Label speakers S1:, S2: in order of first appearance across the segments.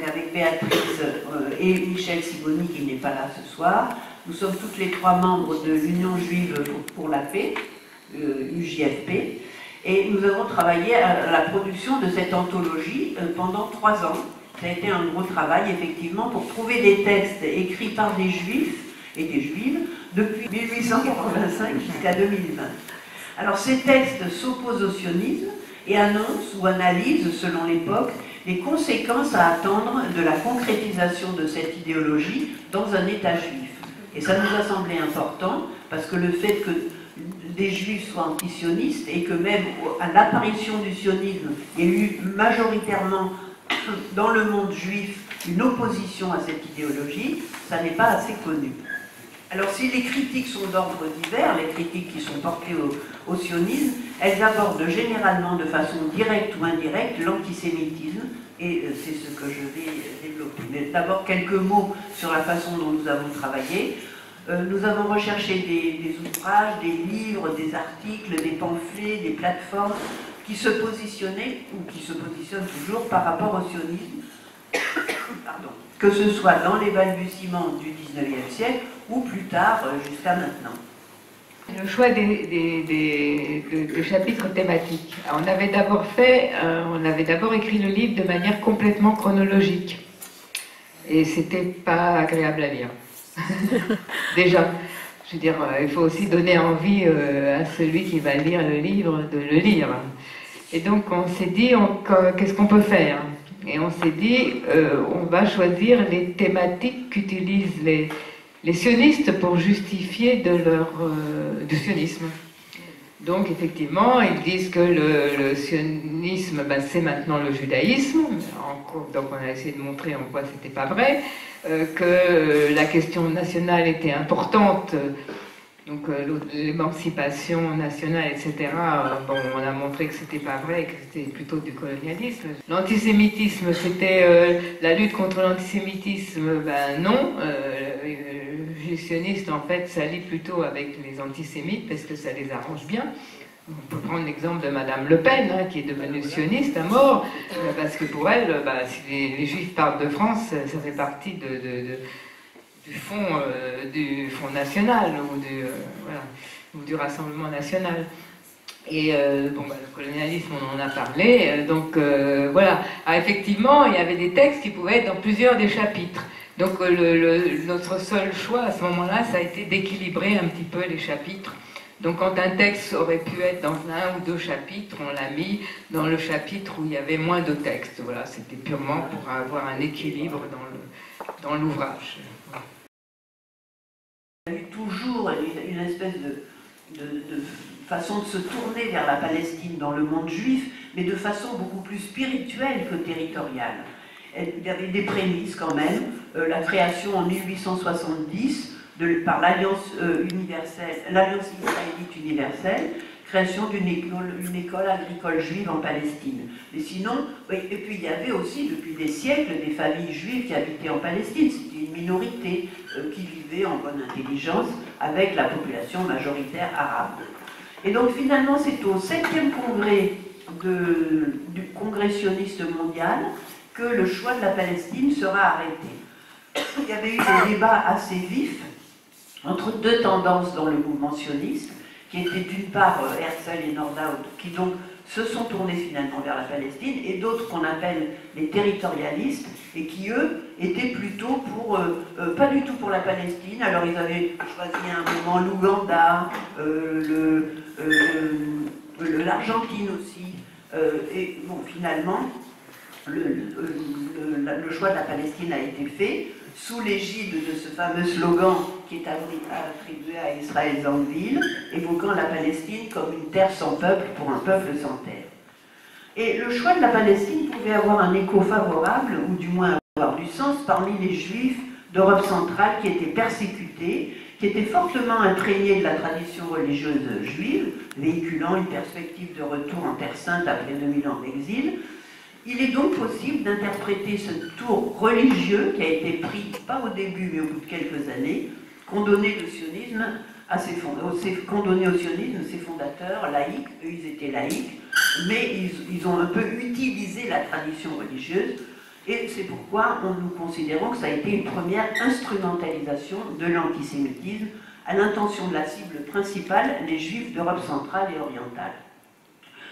S1: Avec Béatrice et Michel Sibony qui n'est pas là ce soir. Nous sommes toutes les trois membres de l'Union Juive pour la Paix, UJFP, et nous avons travaillé à la production de cette anthologie pendant 3 ans. Ça a été un gros travail, effectivement, pour trouver des textes écrits par des Juifs et des Juives depuis 1885 jusqu'à 2020. Alors ces textes s'opposent au sionisme et annoncent ou analysent, selon l'époque, les conséquences à attendre de la concrétisation de cette idéologie dans un État juif. Et ça nous a semblé important, parce que le fait que des juifs soient antisionistes et que même à l'apparition du sionisme, il y a eu majoritairement dans le monde juif une opposition à cette idéologie, ça n'est pas assez connu. Alors si les critiques sont d'ordre divers, les critiques qui sont portées au sionisme, elles abordent généralement de façon directe ou indirecte l'antisémitisme, et c'est ce que je vais développer. Mais d'abord quelques mots sur la façon dont nous avons travaillé. Nous avons recherché des ouvrages, des livres, des articles, des pamphlets, des plateformes qui se positionnaient, ou qui se positionnent toujours par rapport au sionisme, pardon, que ce soit dans les balbutiements du XIXe siècle ou plus tard, jusqu'à maintenant.
S2: Le choix des chapitres thématiques. On avait d'abord écrit le livre de manière complètement chronologique. Et c'était pas agréable à lire. Déjà, je veux dire, il faut aussi donner envie à celui qui va lire le livre de le lire. Et donc on s'est dit, qu'est-ce qu'on peut faire? Et on s'est dit, on va choisir les thématiques qu'utilisent les sionistes pour justifier du sionisme. Donc effectivement, ils disent que le sionisme, ben, c'est maintenant le judaïsme. Donc on a essayé de montrer en quoi c'était pas vrai, que la question nationale était importante, donc l'émancipation nationale, etc. Bon, on a montré que c'était pas vrai, que c'était plutôt du colonialisme. L'antisémitisme, c'était la lutte contre l'antisémitisme, ben non. Les sionistes, en fait, s'allient plutôt avec les antisémites parce que ça les arrange bien. On peut prendre l'exemple de Madame Le Pen, hein, qui est devenue sioniste à mort, parce que pour elle, bah, si les Juifs partent de France, ça fait partie du Front National ou du Rassemblement National. Et bon, bah, le colonialisme, on en a parlé. Donc voilà. Ah, effectivement, il y avait des textes qui pouvaient être dans plusieurs des chapitres. Donc notre seul choix à ce moment-là, ça a été d'équilibrer un petit peu les chapitres. Donc quand un texte aurait pu être dans 1 ou 2 chapitres, on l'a mis dans le chapitre où il y avait moins de texte. Voilà, c'était purement pour avoir un équilibre dans l'ouvrage. Voilà.
S1: Il y a eu toujours une espèce de façon de se tourner vers la Palestine dans le monde juif, mais de façon beaucoup plus spirituelle que territoriale. Il y avait des prémices quand même, la création en 1870 par l'Alliance israélite universelle, création d'une école agricole juive en Palestine. Mais sinon, oui, et puis il y avait aussi depuis des siècles des familles juives qui habitaient en Palestine. C'était une minorité qui vivait en bonne intelligence avec la population majoritaire arabe. Et donc finalement, c'est au 7e congrès du Congrès sioniste mondial que le choix de la Palestine sera arrêté. Il y avait eu des débats assez vifs entre 2 tendances dans le mouvement sioniste, qui étaient d'une part Herzl et Nordau, qui donc se sont tournés finalement vers la Palestine, et d'autres qu'on appelle les territorialistes, et qui eux étaient plutôt pour, pas du tout pour la Palestine. Alors ils avaient choisi à un moment l'Ouganda, l'Argentine aussi, et bon, finalement le choix de la Palestine a été fait sous l'égide de ce fameux slogan qui est attribué à Israël Zangwill, évoquant la Palestine comme une terre sans peuple pour un peuple sans terre. Et le choix de la Palestine pouvait avoir un écho favorable, ou du moins avoir du sens, parmi les Juifs d'Europe centrale qui étaient persécutés, qui étaient fortement imprégnés de la tradition religieuse juive, véhiculant une perspective de retour en Terre Sainte après 2000 ans d'exil. Il est donc possible d'interpréter ce tour religieux qui a été pris, pas au début, mais au bout de quelques années, condamner au sionisme ses fondateurs laïcs. Eux, ils étaient laïcs, mais ils ont un peu utilisé la tradition religieuse. Et c'est pourquoi nous considérons que ça a été une première instrumentalisation de l'antisémitisme à l'intention de la cible principale, les juifs d'Europe centrale et orientale.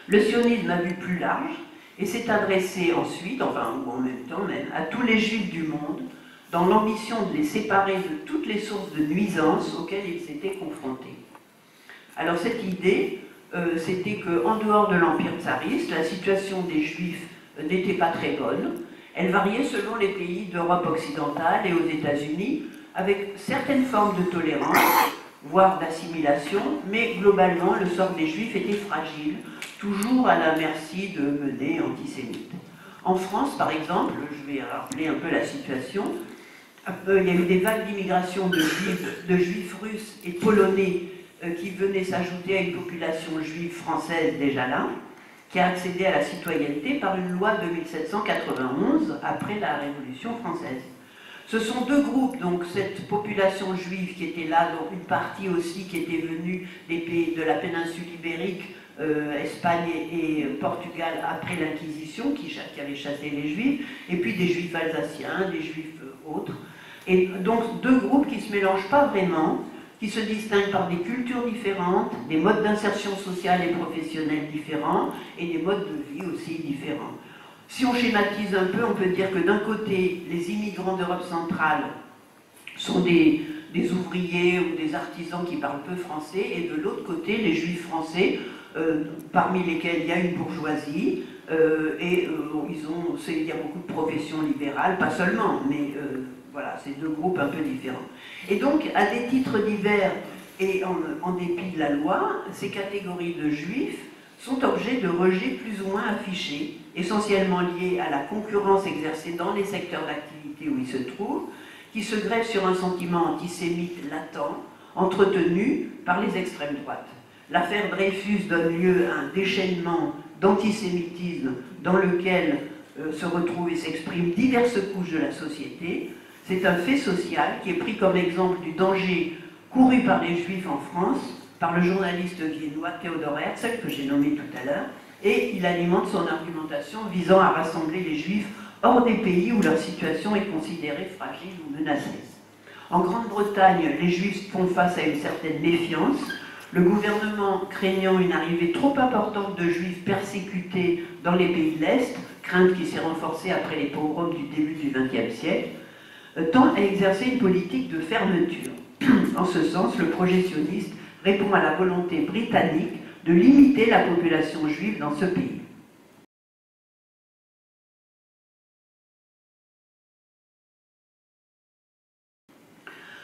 S1: Le sionisme a vu plus large et s'est adressé ensuite, enfin ou en même temps même, à tous les juifs du monde, dans l'ambition de les séparer de toutes les sources de nuisances auxquelles ils s'étaient confrontés. Alors cette idée, c'était qu'en dehors de l'Empire tsariste, la situation des juifs n'était pas très bonne. Elle variait selon les pays d'Europe occidentale et aux États-Unis, avec certaines formes de tolérance, voire d'assimilation, mais globalement, le sort des Juifs était fragile, toujours à la merci de menées antisémites. En France, par exemple, je vais rappeler un peu la situation, il y a eu des vagues d'immigration de juifs russes et polonais qui venaient s'ajouter à une population juive française déjà là, qui a accédé à la citoyenneté par une loi de 1791, après la Révolution française. Ce sont deux groupes, donc cette population juive qui était là, dont une partie aussi qui était venue des pays de la péninsule ibérique, Espagne et Portugal après l'Inquisition, qui avait chassé les juifs, et puis des juifs alsaciens, des juifs autres. Et donc deux groupes qui ne se mélangent pas vraiment, qui se distinguent par des cultures différentes, des modes d'insertion sociale et professionnelle différents, et des modes de vie aussi différents. Si on schématise un peu, on peut dire que d'un côté, les immigrants d'Europe centrale sont des ouvriers ou des artisans qui parlent peu français, et de l'autre côté, les juifs français, parmi lesquels il y a une bourgeoisie, il y a beaucoup de professions libérales, pas seulement, mais voilà, c'est deux groupes un peu différents. Et donc, à des titres divers et en dépit de la loi, ces catégories de juifs sont objets de rejet plus ou moins affichés, essentiellement liés à la concurrence exercée dans les secteurs d'activité où ils se trouvent, qui se greffent sur un sentiment antisémite latent, entretenu par les extrêmes droites. L'affaire Dreyfus donne lieu à un déchaînement d'antisémitisme dans lequel se retrouvent et s'expriment diverses couches de la société. C'est un fait social qui est pris comme exemple du danger couru par les Juifs en France, par le journaliste viennois Theodor Herzl, que j'ai nommé tout à l'heure, et il alimente son argumentation visant à rassembler les Juifs hors des pays où leur situation est considérée fragile ou menacée. En Grande-Bretagne, les Juifs font face à une certaine méfiance, le gouvernement craignant une arrivée trop importante de Juifs persécutés dans les pays de l'Est, crainte qui s'est renforcée après les pogroms du début du XXe siècle, tend à exercer une politique de fermeture. En ce sens, le projet sioniste répond à la volonté britannique de limiter la population juive dans ce pays.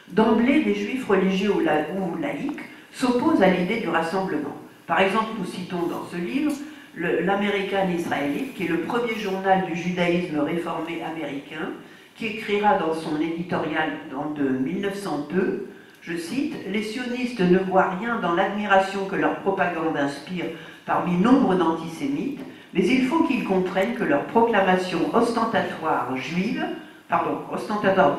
S1: D'emblée, les juifs religieux ou laïcs s'opposent à l'idée du rassemblement. Par exemple, nous citons dans ce livre l'American Israelite, qui est le premier journal du judaïsme réformé américain, qui écrira dans son éditorial de 1902, je cite, « Les sionistes ne voient rien dans l'admiration que leur propagande inspire parmi nombre d'antisémites, mais il faut qu'ils comprennent que leur proclamation ostentatoire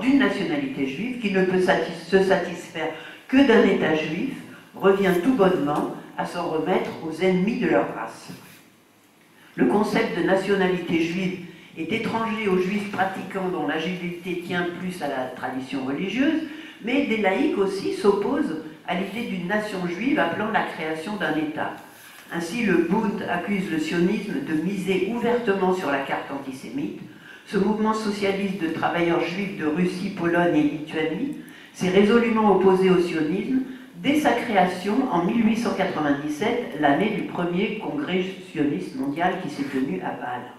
S1: d'une nationalité juive qui ne peut se satisfaire que d'un État juif revient tout bonnement à s'en remettre aux ennemis de leur race. Le concept de nationalité juive est étranger aux juifs pratiquants dont l'agilité tient plus à la tradition religieuse, mais des laïcs aussi s'opposent à l'idée d'une nation juive appelant la création d'un État. Ainsi, le Bund accuse le sionisme de miser ouvertement sur la carte antisémite. Ce mouvement socialiste de travailleurs juifs de Russie, Pologne et Lituanie s'est résolument opposé au sionisme dès sa création en 1897, l'année du premier congrès sioniste mondial qui s'est tenu à Bâle.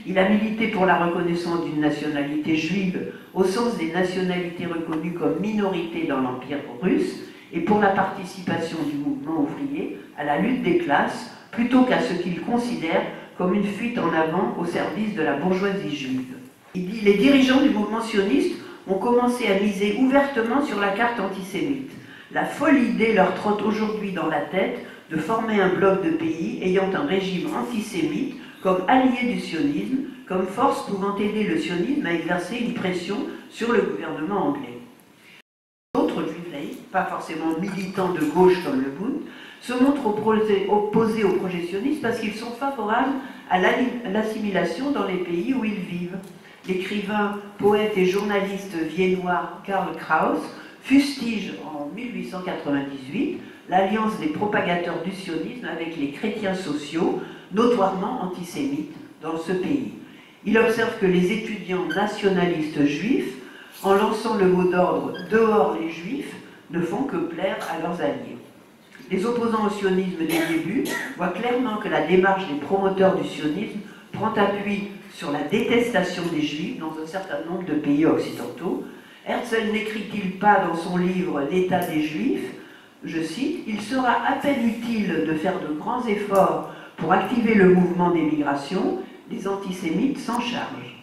S1: Il a milité pour la reconnaissance d'une nationalité juive au sens des nationalités reconnues comme minorités dans l'Empire russe et pour la participation du mouvement ouvrier à la lutte des classes plutôt qu'à ce qu'il considère comme une fuite en avant au service de la bourgeoisie juive. Il dit « Les dirigeants du mouvement sioniste ont commencé à miser ouvertement sur la carte antisémite. La folle idée leur trotte aujourd'hui dans la tête de former un bloc de pays ayant un régime antisémite comme allié du sionisme, comme force pouvant aider le sionisme à exercer une pression sur le gouvernement anglais. » D'autres juifs laïcs, pas forcément militants de gauche comme le Bund, se montrent opposés au projet sioniste parce qu'ils sont favorables à l'assimilation dans les pays où ils vivent. l'écrivain, poète et journaliste viennois Karl Kraus fustige en 1898 l'alliance des propagateurs du sionisme avec les chrétiens sociaux, notoirement antisémites dans ce pays. Il observe que les étudiants nationalistes juifs, en lançant le mot d'ordre « dehors les juifs », ne font que plaire à leurs alliés. Les opposants au sionisme des débuts voient clairement que la démarche des promoteurs du sionisme prend appui sur la détestation des juifs dans un certain nombre de pays occidentaux. Herzl n'écrit-il pas dans son livre « L'état des juifs », je cite, « Il sera à peine utile de faire de grands efforts pour activer le mouvement d'émigration, les antisémites s'en chargent. »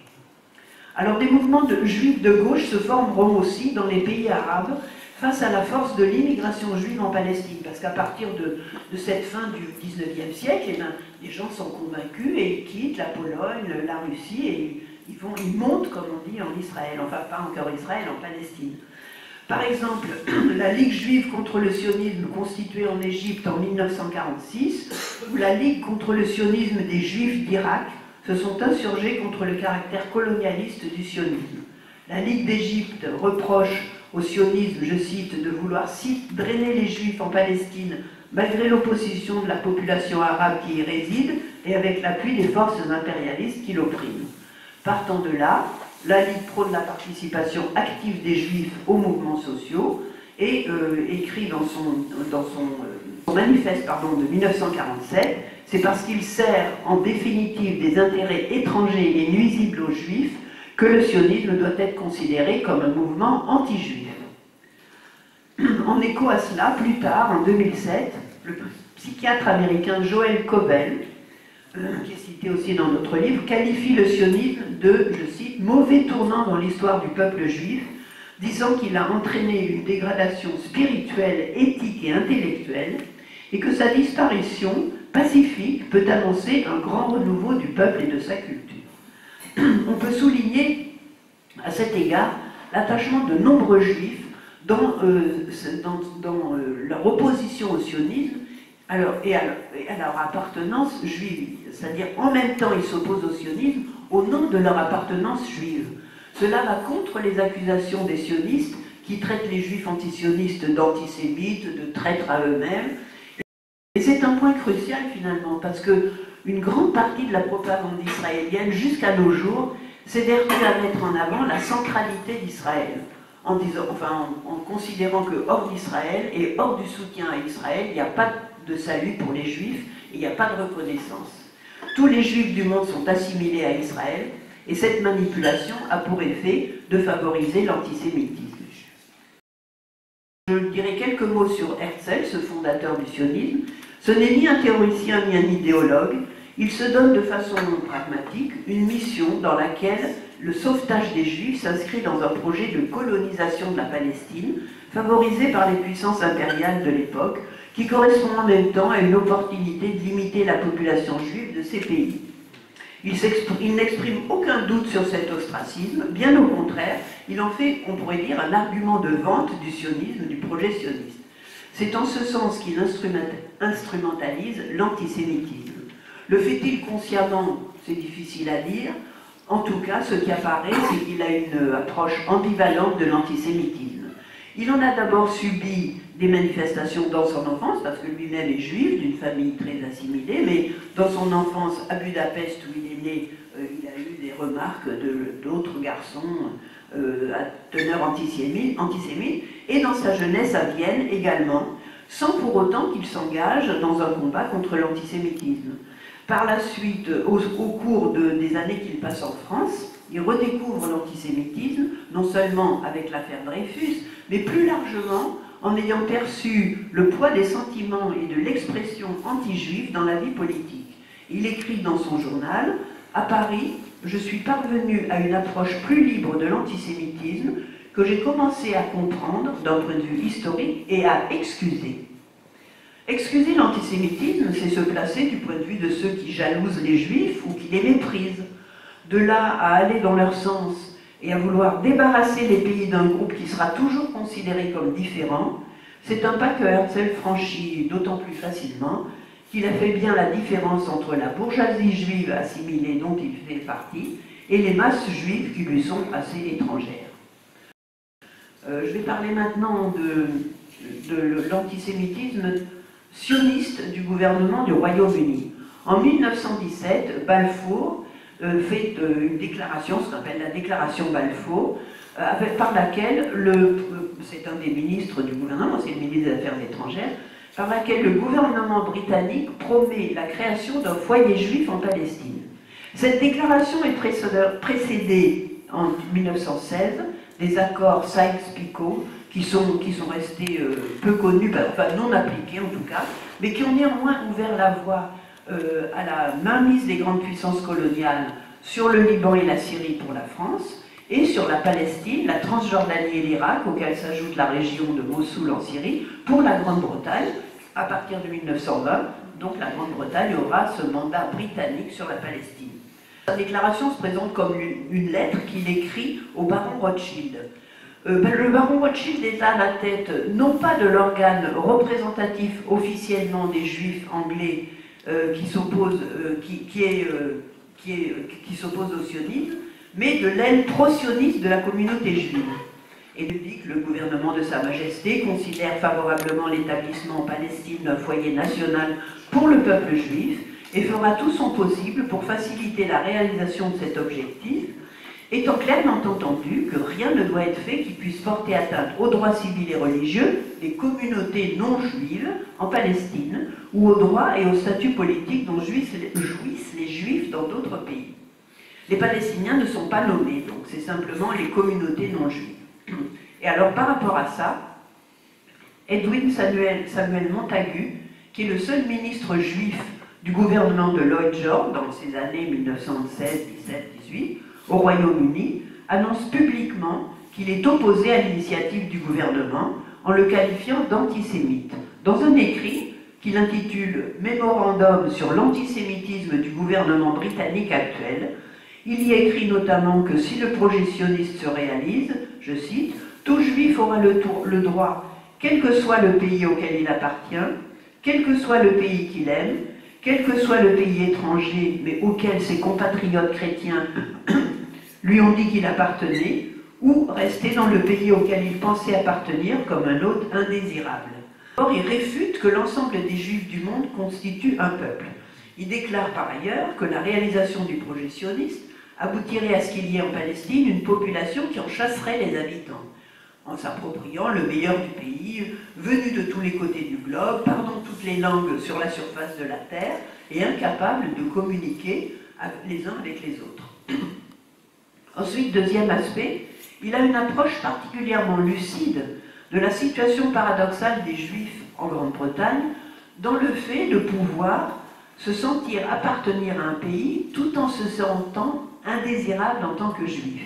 S1: Alors des mouvements de juifs de gauche se formeront aussi dans les pays arabes face à la force de l'immigration juive en Palestine, parce qu'à partir de cette fin du XIXe siècle, eh bien, les gens sont convaincus et ils quittent la Pologne, la Russie, et ils montent, comme on dit, en Israël, enfin pas encore Israël, en Palestine. Par exemple, la Ligue juive contre le sionisme constituée en Égypte en 1946, ou la Ligue contre le sionisme des Juifs d'Irak, se sont insurgés contre le caractère colonialiste du sionisme. La Ligue d'Égypte reproche au sionisme, je cite, de vouloir drainer les Juifs en Palestine malgré l'opposition de la population arabe qui y réside et avec l'appui des forces impérialistes qui l'oppriment. Partant de là, la Ligue prône la participation active des Juifs aux mouvements sociaux et écrit dans son manifeste de 1947, c'est parce qu'il sert en définitive des intérêts étrangers et nuisibles aux Juifs que le sionisme doit être considéré comme un mouvement anti-juif. En écho à cela, plus tard, en 2007, le psychiatre américain Joel Covel, qui est cité aussi dans notre livre, qualifie le sionisme de, je cite, « mauvais tournant dans l'histoire du peuple juif », disant qu'il a entraîné une dégradation spirituelle, éthique et intellectuelle, et que sa disparition pacifique peut annoncer un grand renouveau du peuple et de sa culture. On peut souligner à cet égard l'attachement de nombreux juifs dans leur opposition au sionisme et à leur appartenance juive. C'est-à-dire, en même temps, ils s'opposent au sionisme au nom de leur appartenance juive. Cela va contre les accusations des sionistes qui traitent les juifs antisionistes d'antisémites, de traîtres à eux-mêmes. Et c'est un point crucial finalement, parce que une grande partie de la propagande israélienne, jusqu'à nos jours, s'est déterminée à mettre en avant la centralité d'Israël, en considérant que hors d'Israël et hors du soutien à Israël, il n'y a pas de salut pour les Juifs et il n'y a pas de reconnaissance. Tous les Juifs du monde sont assimilés à Israël et cette manipulation a pour effet de favoriser l'antisémitisme. Je dirais quelques mots sur Herzl, ce fondateur du sionisme. Ce n'est ni un théoricien ni un idéologue. Il se donne de façon pragmatique une mission dans laquelle le sauvetage des Juifs s'inscrit dans un projet de colonisation de la Palestine, favorisé par les puissances impériales de l'époque, qui correspond en même temps à une opportunité de limiter la population juive de ces pays. Il n'exprime aucun doute sur cet ostracisme, bien au contraire, il en fait, on pourrait dire, un argument de vente du sionisme, du projet sioniste. C'est en ce sens qu'il instrumentalise l'antisémitisme. Le fait-il consciemment? C'est difficile à dire. En tout cas, ce qui apparaît, c'est qu'il a une approche ambivalente de l'antisémitisme. Il en a d'abord subi des manifestations dans son enfance, parce que lui-même est juif, d'une famille très assimilée, mais dans son enfance à Budapest, où il est né, il a eu des remarques d'autres garçons à teneur antisémite, et dans sa jeunesse à Vienne également, sans pour autant qu'il s'engage dans un combat contre l'antisémitisme. Par la suite, au cours des années qu'il passe en France, il redécouvre l'antisémitisme, non seulement avec l'affaire Dreyfus, mais plus largement en ayant perçu le poids des sentiments et de l'expression anti-juive dans la vie politique. Il écrit dans son journal « À Paris, je suis parvenu à une approche plus libre de l'antisémitisme que j'ai commencé à comprendre d'un point de vue historique et à excuser. » Excuser l'antisémitisme, c'est se placer du point de vue de ceux qui jalousent les juifs ou qui les méprisent. De là à aller dans leur sens et à vouloir débarrasser les pays d'un groupe qui sera toujours considéré comme différent, c'est un pas que Herzl franchit d'autant plus facilement qu'il a fait bien la différence entre la bourgeoisie juive assimilée dont il fait partie et les masses juives qui lui sont assez étrangères. Je vais parler maintenant de l'antisémitisme sioniste du gouvernement du Royaume-Uni. En 1917, Balfour fait une déclaration, ce qu'on appelle la déclaration Balfour, par laquelle, c'est un des ministres du gouvernement, c'est le ministre des Affaires étrangères, par laquelle le gouvernement britannique promet la création d'un foyer juif en Palestine. Cette déclaration est précédée en 1916 des accords Sykes-Picot qui sont restés peu connus, enfin non appliqués en tout cas, mais qui ont néanmoins ouvert la voie à la mainmise des grandes puissances coloniales sur le Liban et la Syrie pour la France, et sur la Palestine, la Transjordanie et l'Irak, auxquels s'ajoute la région de Mossoul en Syrie, pour la Grande-Bretagne, à partir de 1920. Donc la Grande-Bretagne aura ce mandat britannique sur la Palestine. Sa déclaration se présente comme une lettre qu'il écrit au baron Rothschild. Le baron Rothschild est à la tête, non pas de l'organe représentatif officiellement des juifs anglais qui s'opposent au sionisme, mais de l'aile pro-sioniste de la communauté juive. Et il dit que le gouvernement de Sa Majesté considère favorablement l'établissement en Palestine d'un foyer national pour le peuple juif et fera tout son possible pour faciliter la réalisation de cet objectif, étant clairement entendu que rien ne doit être fait qui puisse porter atteinte aux droits civils et religieux des communautés non juives en Palestine ou aux droits et au statut politique dont jouissent les juifs dans d'autres pays. Les Palestiniens ne sont pas nommés, donc c'est simplement les communautés non juives. Et alors par rapport à ça, Edwin Samuel Montagu, qui est le seul ministre juif du gouvernement de Lloyd George dans ces années 1916, 17, 18, au Royaume-Uni, annonce publiquement qu'il est opposé à l'initiative du gouvernement en le qualifiant d'antisémite. Dans un écrit qu'il intitule « Mémorandum sur l'antisémitisme du gouvernement britannique actuel », il y écrit notamment que si le projet sioniste se réalise, je cite, « Tout juif aura le droit, quel que soit le pays auquel il appartient, quel que soit le pays qu'il aime, quel que soit le pays étranger, mais auquel ses compatriotes chrétiens lui ont dit qu'il appartenait, ou rester dans le pays auquel il pensait appartenir comme un hôte indésirable. » Or, il réfute que l'ensemble des juifs du monde constitue un peuple. Il déclare par ailleurs que la réalisation du projet sioniste aboutirait à ce qu'il y ait en Palestine une population qui en chasserait les habitants, en s'appropriant le meilleur du pays, venu de tous les côtés du globe, parlant toutes les langues sur la surface de la terre, et incapable de communiquer les uns avec les autres. Ensuite, deuxième aspect, il a une approche particulièrement lucide de la situation paradoxale des Juifs en Grande-Bretagne, dans le fait de pouvoir se sentir appartenir à un pays tout en se sentant indésirable en tant que juif.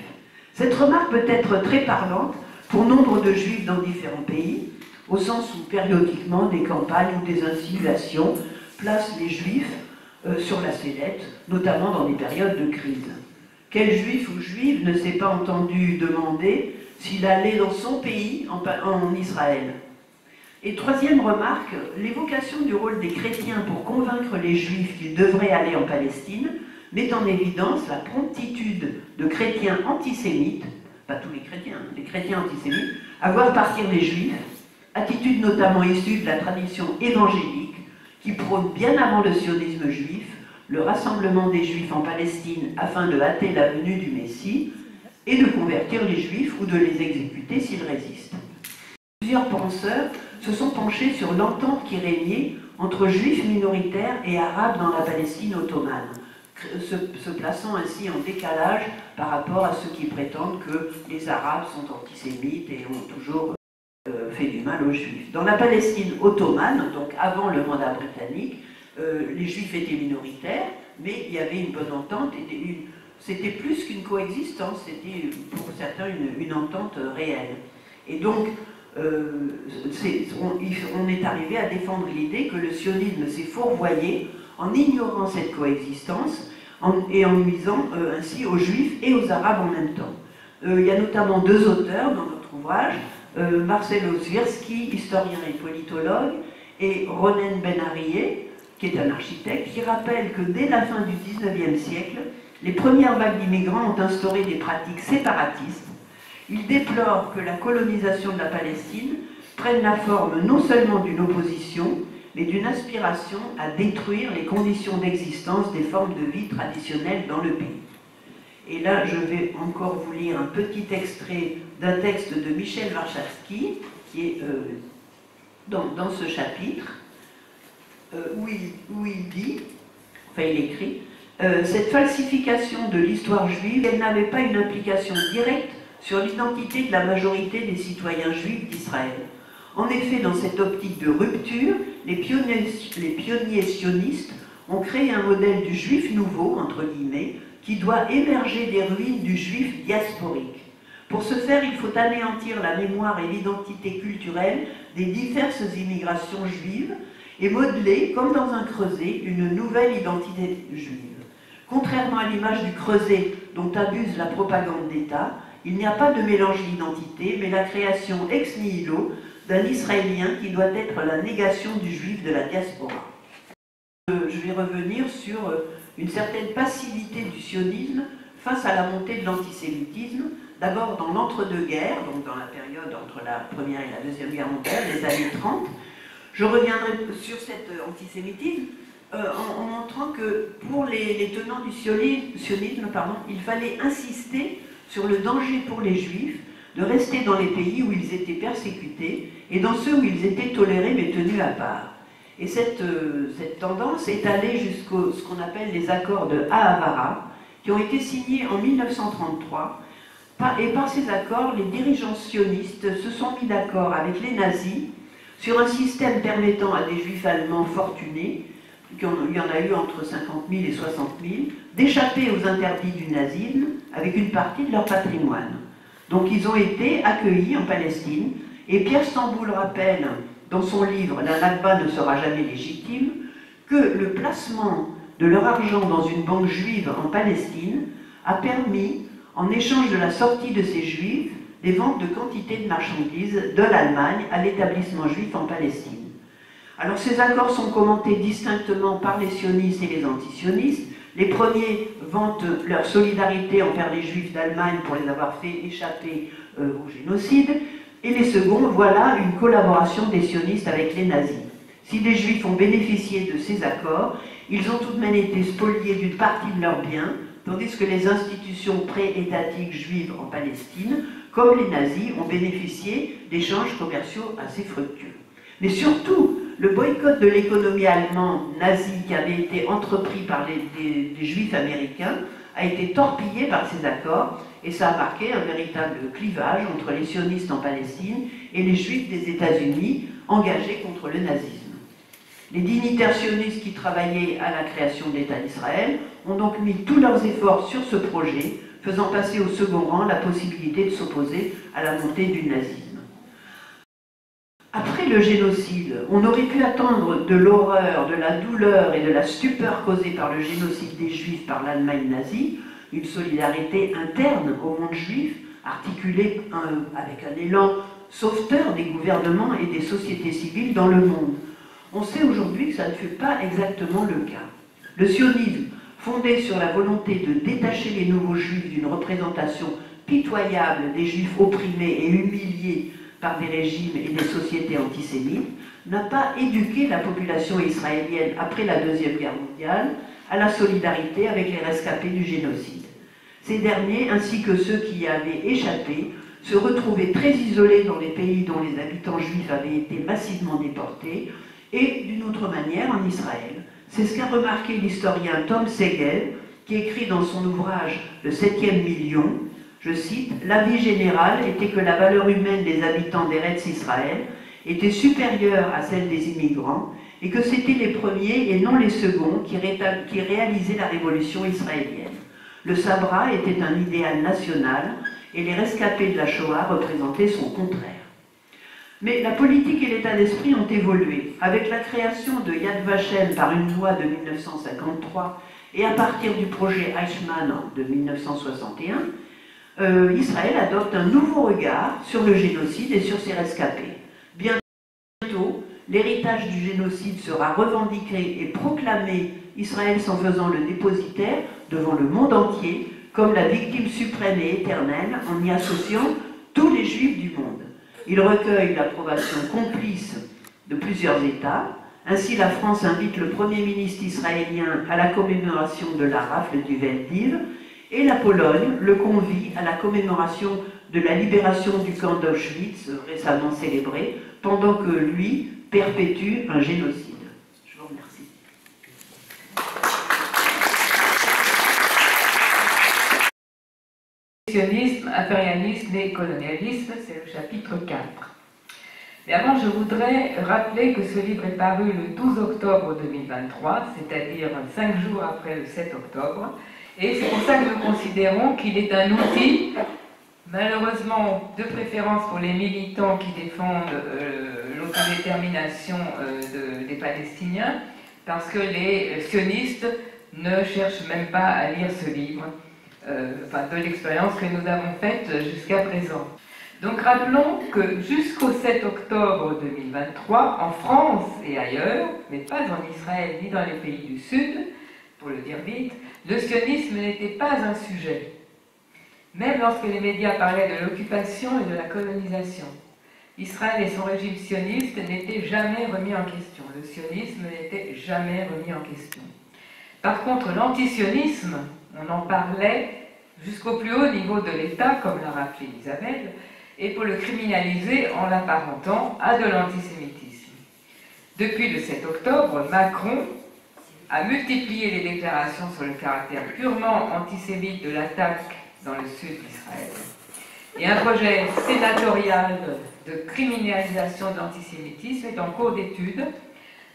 S1: Cette remarque peut être très parlante pour nombre de juifs dans différents pays, au sens où périodiquement des campagnes ou des insinuations placent les juifs sur la sellette, notamment dans des périodes de crise. Quel juif ou juive ne s'est pas entendu demander s'il allait dans son pays en Israël? Et troisième remarque, l'évocation du rôle des chrétiens pour convaincre les juifs qu'ils devraient aller en Palestine met en évidence la promptitude de chrétiens antisémites, pas tous les chrétiens antisémites, à voir partir les juifs, attitude notamment issue de la tradition évangélique qui prône bien avant le sionisme juif le rassemblement des juifs en Palestine afin de hâter la venue du Messie et de convertir les juifs ou de les exécuter s'ils résistent. Plusieurs penseurs se sont penchés sur l'entente qui régnait entre juifs minoritaires et arabes dans la Palestine ottomane, se plaçant ainsi en décalage par rapport à ceux qui prétendent que les arabes sont antisémites et ont toujours fait du mal aux juifs. Dans la Palestine ottomane, donc avant le mandat britannique, les juifs étaient minoritaires, mais il y avait une bonne entente, c'était plus qu'une coexistence, c'était pour certains une entente réelle. Et donc, on est arrivé à défendre l'idée que le sionisme s'est fourvoyé en ignorant cette coexistence et en nuisant ainsi aux juifs et aux arabes en même temps. Il y a notamment deux auteurs dans notre ouvrage, Marcelo Zwierski, historien et politologue, et Ronen Ben Arieh, qui est un architecte, qui rappelle que dès la fin du XIXe siècle, les premières vagues d'immigrants ont instauré des pratiques séparatistes. Il déplore que la colonisation de la Palestine prenne la forme non seulement d'une opposition, mais d'une aspiration à détruire les conditions d'existence des formes de vie traditionnelles dans le pays. Et là, je vais encore vous lire un petit extrait d'un texte de Michel Warshawski, qui est dans ce chapitre, où il dit, enfin il écrit, cette falsification de l'histoire juive, elle n'avait pas une implication directe sur l'identité de la majorité des citoyens juifs d'Israël. En effet, dans cette optique de rupture, les pionniers sionistes ont créé un modèle du juif nouveau, entre guillemets, qui doit émerger des ruines du juif diasporique. Pour ce faire, il faut anéantir la mémoire et l'identité culturelle des diverses immigrations juives et modeler, comme dans un creuset, une nouvelle identité juive. Contrairement à l'image du creuset dont abuse la propagande d'État, il n'y a pas de mélange d'identité, mais la création ex nihilo d'un Israélien qui doit être la négation du juif de la diaspora. Je vais revenir sur une certaine passivité du sionisme face à la montée de l'antisémitisme, d'abord dans l'entre-deux-guerres, donc dans la période entre la Première et la Deuxième Guerre mondiale, les années 30. Je reviendrai sur cet antisémitisme en montrant que pour les tenants du sionisme, il fallait insister sur le danger pour les juifs de rester dans les pays où ils étaient persécutés et dans ceux où ils étaient tolérés mais tenus à part. Et cette tendance est allée jusqu'au ce qu'on appelle les accords de Ahavara, qui ont été signés en 1933. Et par ces accords, les dirigeants sionistes se sont mis d'accord avec les nazis sur un système permettant à des juifs allemands fortunés, il y en a eu entre 50 000 et 60 000, d'échapper aux interdits du nazisme avec une partie de leur patrimoine. Donc ils ont été accueillis en Palestine, et Pierre Stamboul rappelle dans son livre « La Nakba ne sera jamais légitime » que le placement de leur argent dans une banque juive en Palestine a permis, en échange de la sortie de ces juifs, des ventes de quantités de marchandises de l'Allemagne à l'établissement juif en Palestine. Alors ces accords sont commentés distinctement par les sionistes et les antisionistes. Les premiers vantent leur solidarité envers les juifs d'Allemagne pour les avoir fait échapper au génocide, et les seconds, voilà une collaboration des sionistes avec les nazis. Si les juifs ont bénéficié de ces accords, ils ont tout de même été spoliés d'une partie de leurs biens, tandis que les institutions pré-étatiques juives en Palestine, comme les nazis, ont bénéficié d'échanges commerciaux assez fructueux. Mais surtout, le boycott de l'économie allemande nazie qui avait été entrepris par les juifs américains a été torpillé par ces accords, et ça a marqué un véritable clivage entre les sionistes en Palestine et les juifs des États-Unis engagés contre le nazisme. Les dignitaires sionistes qui travaillaient à la création de l'État d'Israël ont donc mis tous leurs efforts sur ce projet, faisant passer au second rang la possibilité de s'opposer à la montée du nazisme. Après le génocide, on aurait pu attendre de l'horreur, de la douleur et de la stupeur causée par le génocide des Juifs par l'Allemagne nazie, une solidarité interne au monde juif, articulée avec un élan sauveteur des gouvernements et des sociétés civiles dans le monde. On sait aujourd'hui que ça ne fut pas exactement le cas. Le sionisme, fondé sur la volonté de détacher les nouveaux juifs d'une représentation pitoyable des juifs opprimés et humiliés par des régimes et des sociétés antisémites, n'a pas éduqué la population israélienne après la Deuxième Guerre mondiale à la solidarité avec les rescapés du génocide. Ces derniers, ainsi que ceux qui y avaient échappé, se retrouvaient très isolés dans les pays dont les habitants juifs avaient été massivement déportés, et d'une autre manière en Israël. C'est ce qu'a remarqué l'historien Tom Segel, qui écrit dans son ouvrage « Le 7e million », je cite, « L'avis général était que la valeur humaine des habitants d'Eretz Israël était supérieure à celle des immigrants et que c'étaient les premiers et non les seconds qui réalisaient la révolution israélienne. Le Sabra était un idéal national et les rescapés de la Shoah représentaient son contraire. » Mais la politique et l'état d'esprit ont évolué. Avec la création de Yad Vashem par une loi de 1953 et à partir du projet Eichmann de 1961, Israël adopte un nouveau regard sur le génocide et sur ses rescapés. Bientôt, l'héritage du génocide sera revendiqué et proclamé, Israël s'en faisant le dépositaire devant le monde entier comme la victime suprême et éternelle en y associant tous les juifs du monde. Il recueille l'approbation complice de plusieurs États. Ainsi, la France invite le Premier ministre israélien à la commémoration de la rafle du Veldiv et la Pologne le convie à la commémoration de la libération du camp d'Auschwitz, récemment célébré, pendant que lui perpétue un génocide. Je vous remercie.
S2: Sionisme, impérialisme et colonialisme, c'est le chapitre 4. Mais avant, je voudrais rappeler que ce livre est paru le 12 octobre 2023, c'est-à-dire 5 jours après le 7 octobre, et c'est pour ça que nous considérons qu'il est un outil, malheureusement de préférence pour les militants qui défendent l'autodétermination des Palestiniens, parce que les sionistes ne cherchent même pas à lire ce livre, de l'expérience que nous avons faite jusqu'à présent. Donc rappelons que jusqu'au 7 octobre 2023, en France et ailleurs, mais pas en Israël ni dans les pays du Sud, pour le dire vite, le sionisme n'était pas un sujet. Même lorsque les médias parlaient de l'occupation et de la colonisation, Israël et son régime sioniste n'étaient jamais remis en question. Le sionisme n'était jamais remis en question. Par contre, l'antisionisme, on en parlait jusqu'au plus haut niveau de l'État, comme l'a rappelé Isabelle, et pour le criminaliser en l'apparentant à de l'antisémitisme. Depuis le 7 octobre, Macron a multiplié les déclarations sur le caractère purement antisémite de l'attaque dans le sud d'Israël. Et un projet sénatorial de criminalisation de l'antisémitisme est en cours d'étude,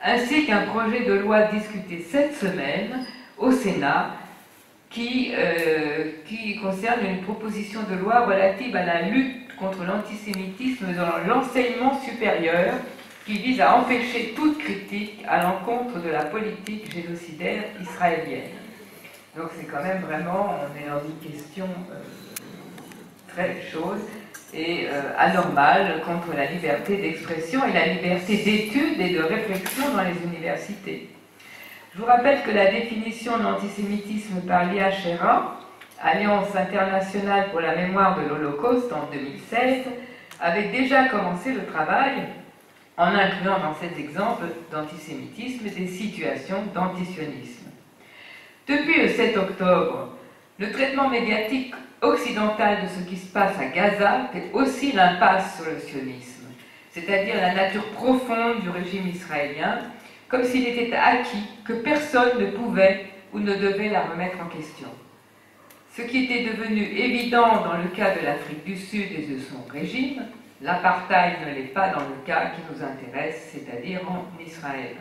S2: ainsi qu'un projet de loi discuté cette semaine au Sénat qui concerne une proposition de loi relative à la lutte contre l'antisémitisme dans l'enseignement supérieur, qui vise à empêcher toute critique à l'encontre de la politique génocidaire israélienne. Donc c'est quand même vraiment, on est dans une question très chaude et anormale contre la liberté d'expression et la liberté d'étude et de réflexion dans les universités. Je vous rappelle que la définition de l'antisémitisme par l'IHRA, Alliance internationale pour la mémoire de l'Holocauste en 2016, avait déjà commencé le travail en incluant dans cet exemple d'antisémitisme des situations d'antisionisme. Depuis le 7 octobre, le traitement médiatique occidental de ce qui se passe à Gaza fait aussi l'impasse sur le sionisme, c'est-à-dire la nature profonde du régime israélien, comme s'il était acquis que personne ne pouvait ou ne devait la remettre en question. Ce qui était devenu évident dans le cas de l'Afrique du Sud et de son régime, l'apartheid ne l'est pas dans le cas qui nous intéresse, c'est-à-dire en Israël.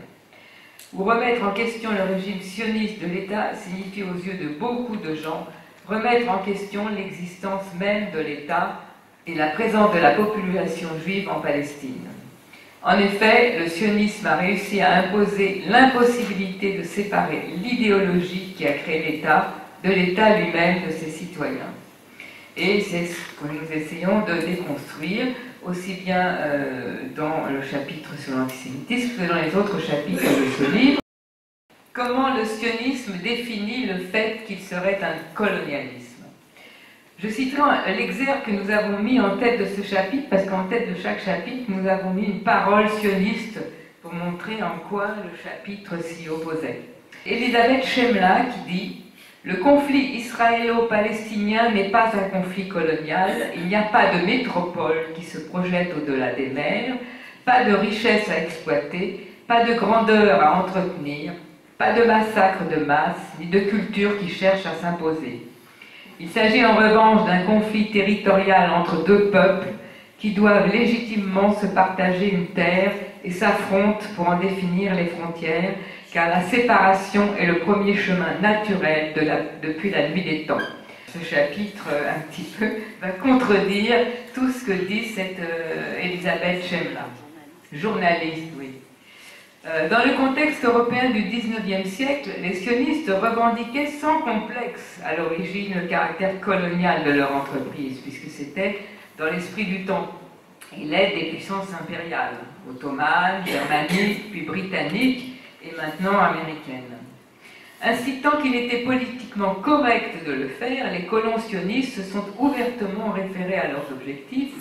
S2: Ou remettre en question le régime sioniste de l'État signifie aux yeux de beaucoup de gens remettre en question l'existence même de l'État et la présence de la population juive en Palestine. En effet, le sionisme a réussi à imposer l'impossibilité de séparer l'idéologie qui a créé l'État de l'État lui-même, de ses citoyens. Et c'est ce que nous essayons de déconstruire, aussi bien dans le chapitre sur l'antisémitisme que dans les autres chapitres de ce livre. Comment le sionisme définit le fait qu'il serait un colonialisme? Je citerai l'exergue que nous avons mis en tête de ce chapitre, parce qu'en tête de chaque chapitre, nous avons mis une parole sioniste pour montrer en quoi le chapitre s'y opposait. Elisabeth Chemla qui dit « Le conflit israélo-palestinien n'est pas un conflit colonial, il n'y a pas de métropole qui se projette au-delà des mers, pas de richesse à exploiter, pas de grandeur à entretenir, pas de massacre de masse, ni de culture qui cherche à s'imposer. Il s'agit en revanche d'un conflit territorial entre deux peuples qui doivent légitimement se partager une terre et s'affrontent pour en définir les frontières, car la séparation est le premier chemin naturel depuis la nuit des temps. » Ce chapitre, un petit peu, va contredire tout ce que dit cette Elisabeth Chemla, journaliste, oui. Dans le contexte européen du XIXe siècle, les sionistes revendiquaient sans complexe à l'origine le caractère colonial de leur entreprise, puisque c'était dans l'esprit du temps. Et l'aide des puissances impériales, ottomanes, germaniques, puis britanniques, et maintenant américaines. Ainsi, tant qu'il était politique politiquement correct de le faire, les colons sionistes se sont ouvertement référés à leurs objectifs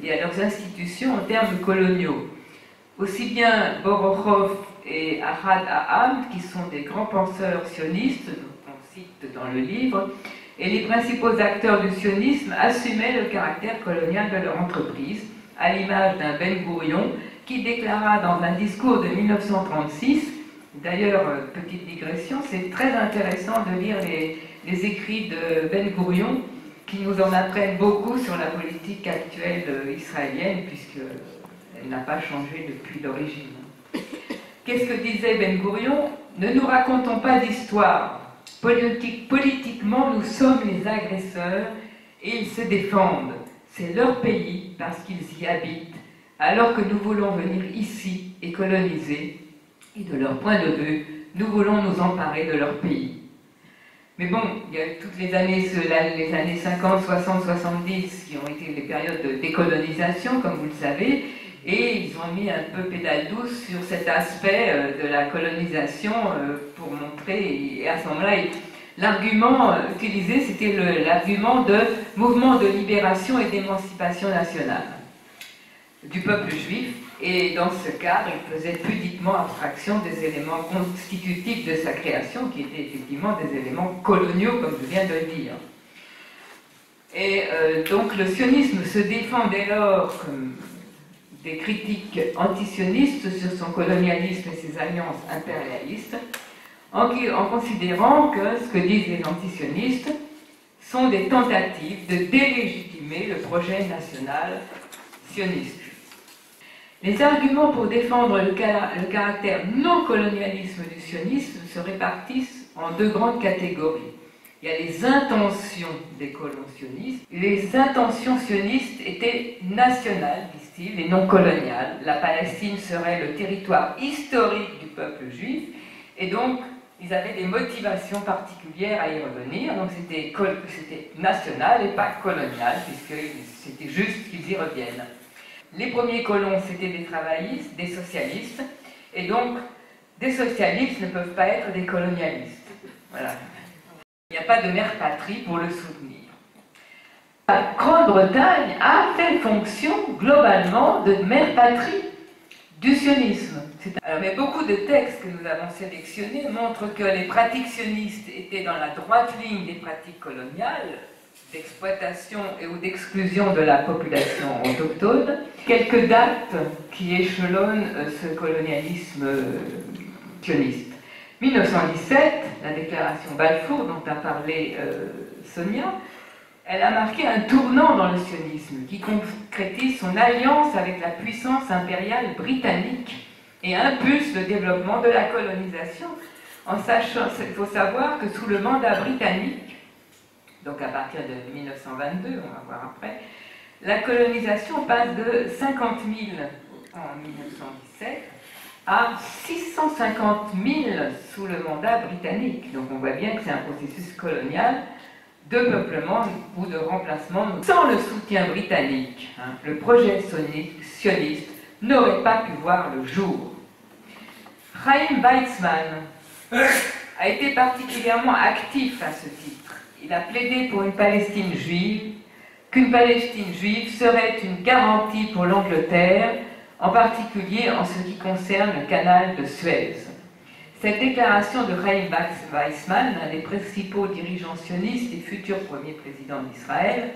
S2: et à leurs institutions en termes coloniaux. Aussi bien Borokhov et Ahad Ha'am, qui sont des grands penseurs sionistes, dont on cite dans le livre, et les principaux acteurs du sionisme assumaient le caractère colonial de leur entreprise, à l'image d'un Ben Gourion qui déclara dans un discours de 1936, d'ailleurs, petite digression, c'est très intéressant de lire les écrits de Ben Gourion qui nous en apprennent beaucoup sur la politique actuelle israélienne, puisqu'elle n'a pas changé depuis l'origine. Qu'est-ce que disait Ben Gourion? Ne nous racontons pas d'histoire. Politiquement, nous sommes les agresseurs et ils se défendent. C'est leur pays parce qu'ils y habitent, alors que nous voulons venir ici et coloniser. Et de leur point de vue, nous voulons nous emparer de leur pays. Mais bon, il y a toutes les années 50, 60, 70 qui ont été les périodes de décolonisation, comme vous le savez, et ils ont mis un peu pédale douce sur cet aspect de la colonisation pour montrer, et à ce moment-là, l'argument utilisé, c'était l'argument de mouvement de libération et d'émancipation nationale du peuple juif, et dans ce cadre, il faisait pudiquement abstraction des éléments constitutifs de sa création, qui étaient effectivement des éléments coloniaux, comme je viens de le dire. Et donc le sionisme se défend dès lors comme des critiques antisionistes sur son colonialisme et ses alliances impérialistes, en considérant que ce que disent les antisionistes sont des tentatives de délégitimer le projet national sioniste. Les arguments pour défendre le caractère non-colonialisme du sionisme se répartissent en deux grandes catégories. Il y a les intentions des colons sionistes. Les intentions sionistes étaient nationales, disent-ils, et non coloniales. La Palestine serait le territoire historique du peuple juif, et donc ils avaient des motivations particulières à y revenir. Donc c'était national et pas colonial, puisque c'était juste qu'ils y reviennent. Les premiers colons, c'était des travaillistes, des socialistes, et donc des socialistes ne peuvent pas être des colonialistes. Voilà. Il n'y a pas de mère patrie pour le soutenir. La Grande-Bretagne a fait fonction globalement de mère patrie du sionisme. Alors, mais beaucoup de textes que nous avons sélectionnés montrent que les pratiques sionistes étaient dans la droite ligne des pratiques coloniales, d'exploitation et ou d'exclusion de la population autochtone. Quelques dates qui échelonnent ce colonialisme sioniste. 1917, la déclaration Balfour dont a parlé Sonia, elle a marqué un tournant dans le sionisme qui concrétise son alliance avec la puissance impériale britannique et impulse le développement de la colonisation, en sachant, il faut savoir que sous le mandat britannique, donc à partir de 1922, on va voir après, la colonisation passe de 50 000 en 1917 à 650 000 sous le mandat britannique. Donc on voit bien que c'est un processus colonial de peuplement ou de remplacement. Sans le soutien britannique, le projet sioniste n'aurait pas pu voir le jour. Chaim Weizmann a été particulièrement actif à ce titre. Il a plaidé pour une Palestine juive, qu'une Palestine juive serait une garantie pour l'Angleterre, en particulier en ce qui concerne le canal de Suez. Cette déclaration de Chaim Weizmann, un des principaux dirigeants sionistes et futur premier président d'Israël,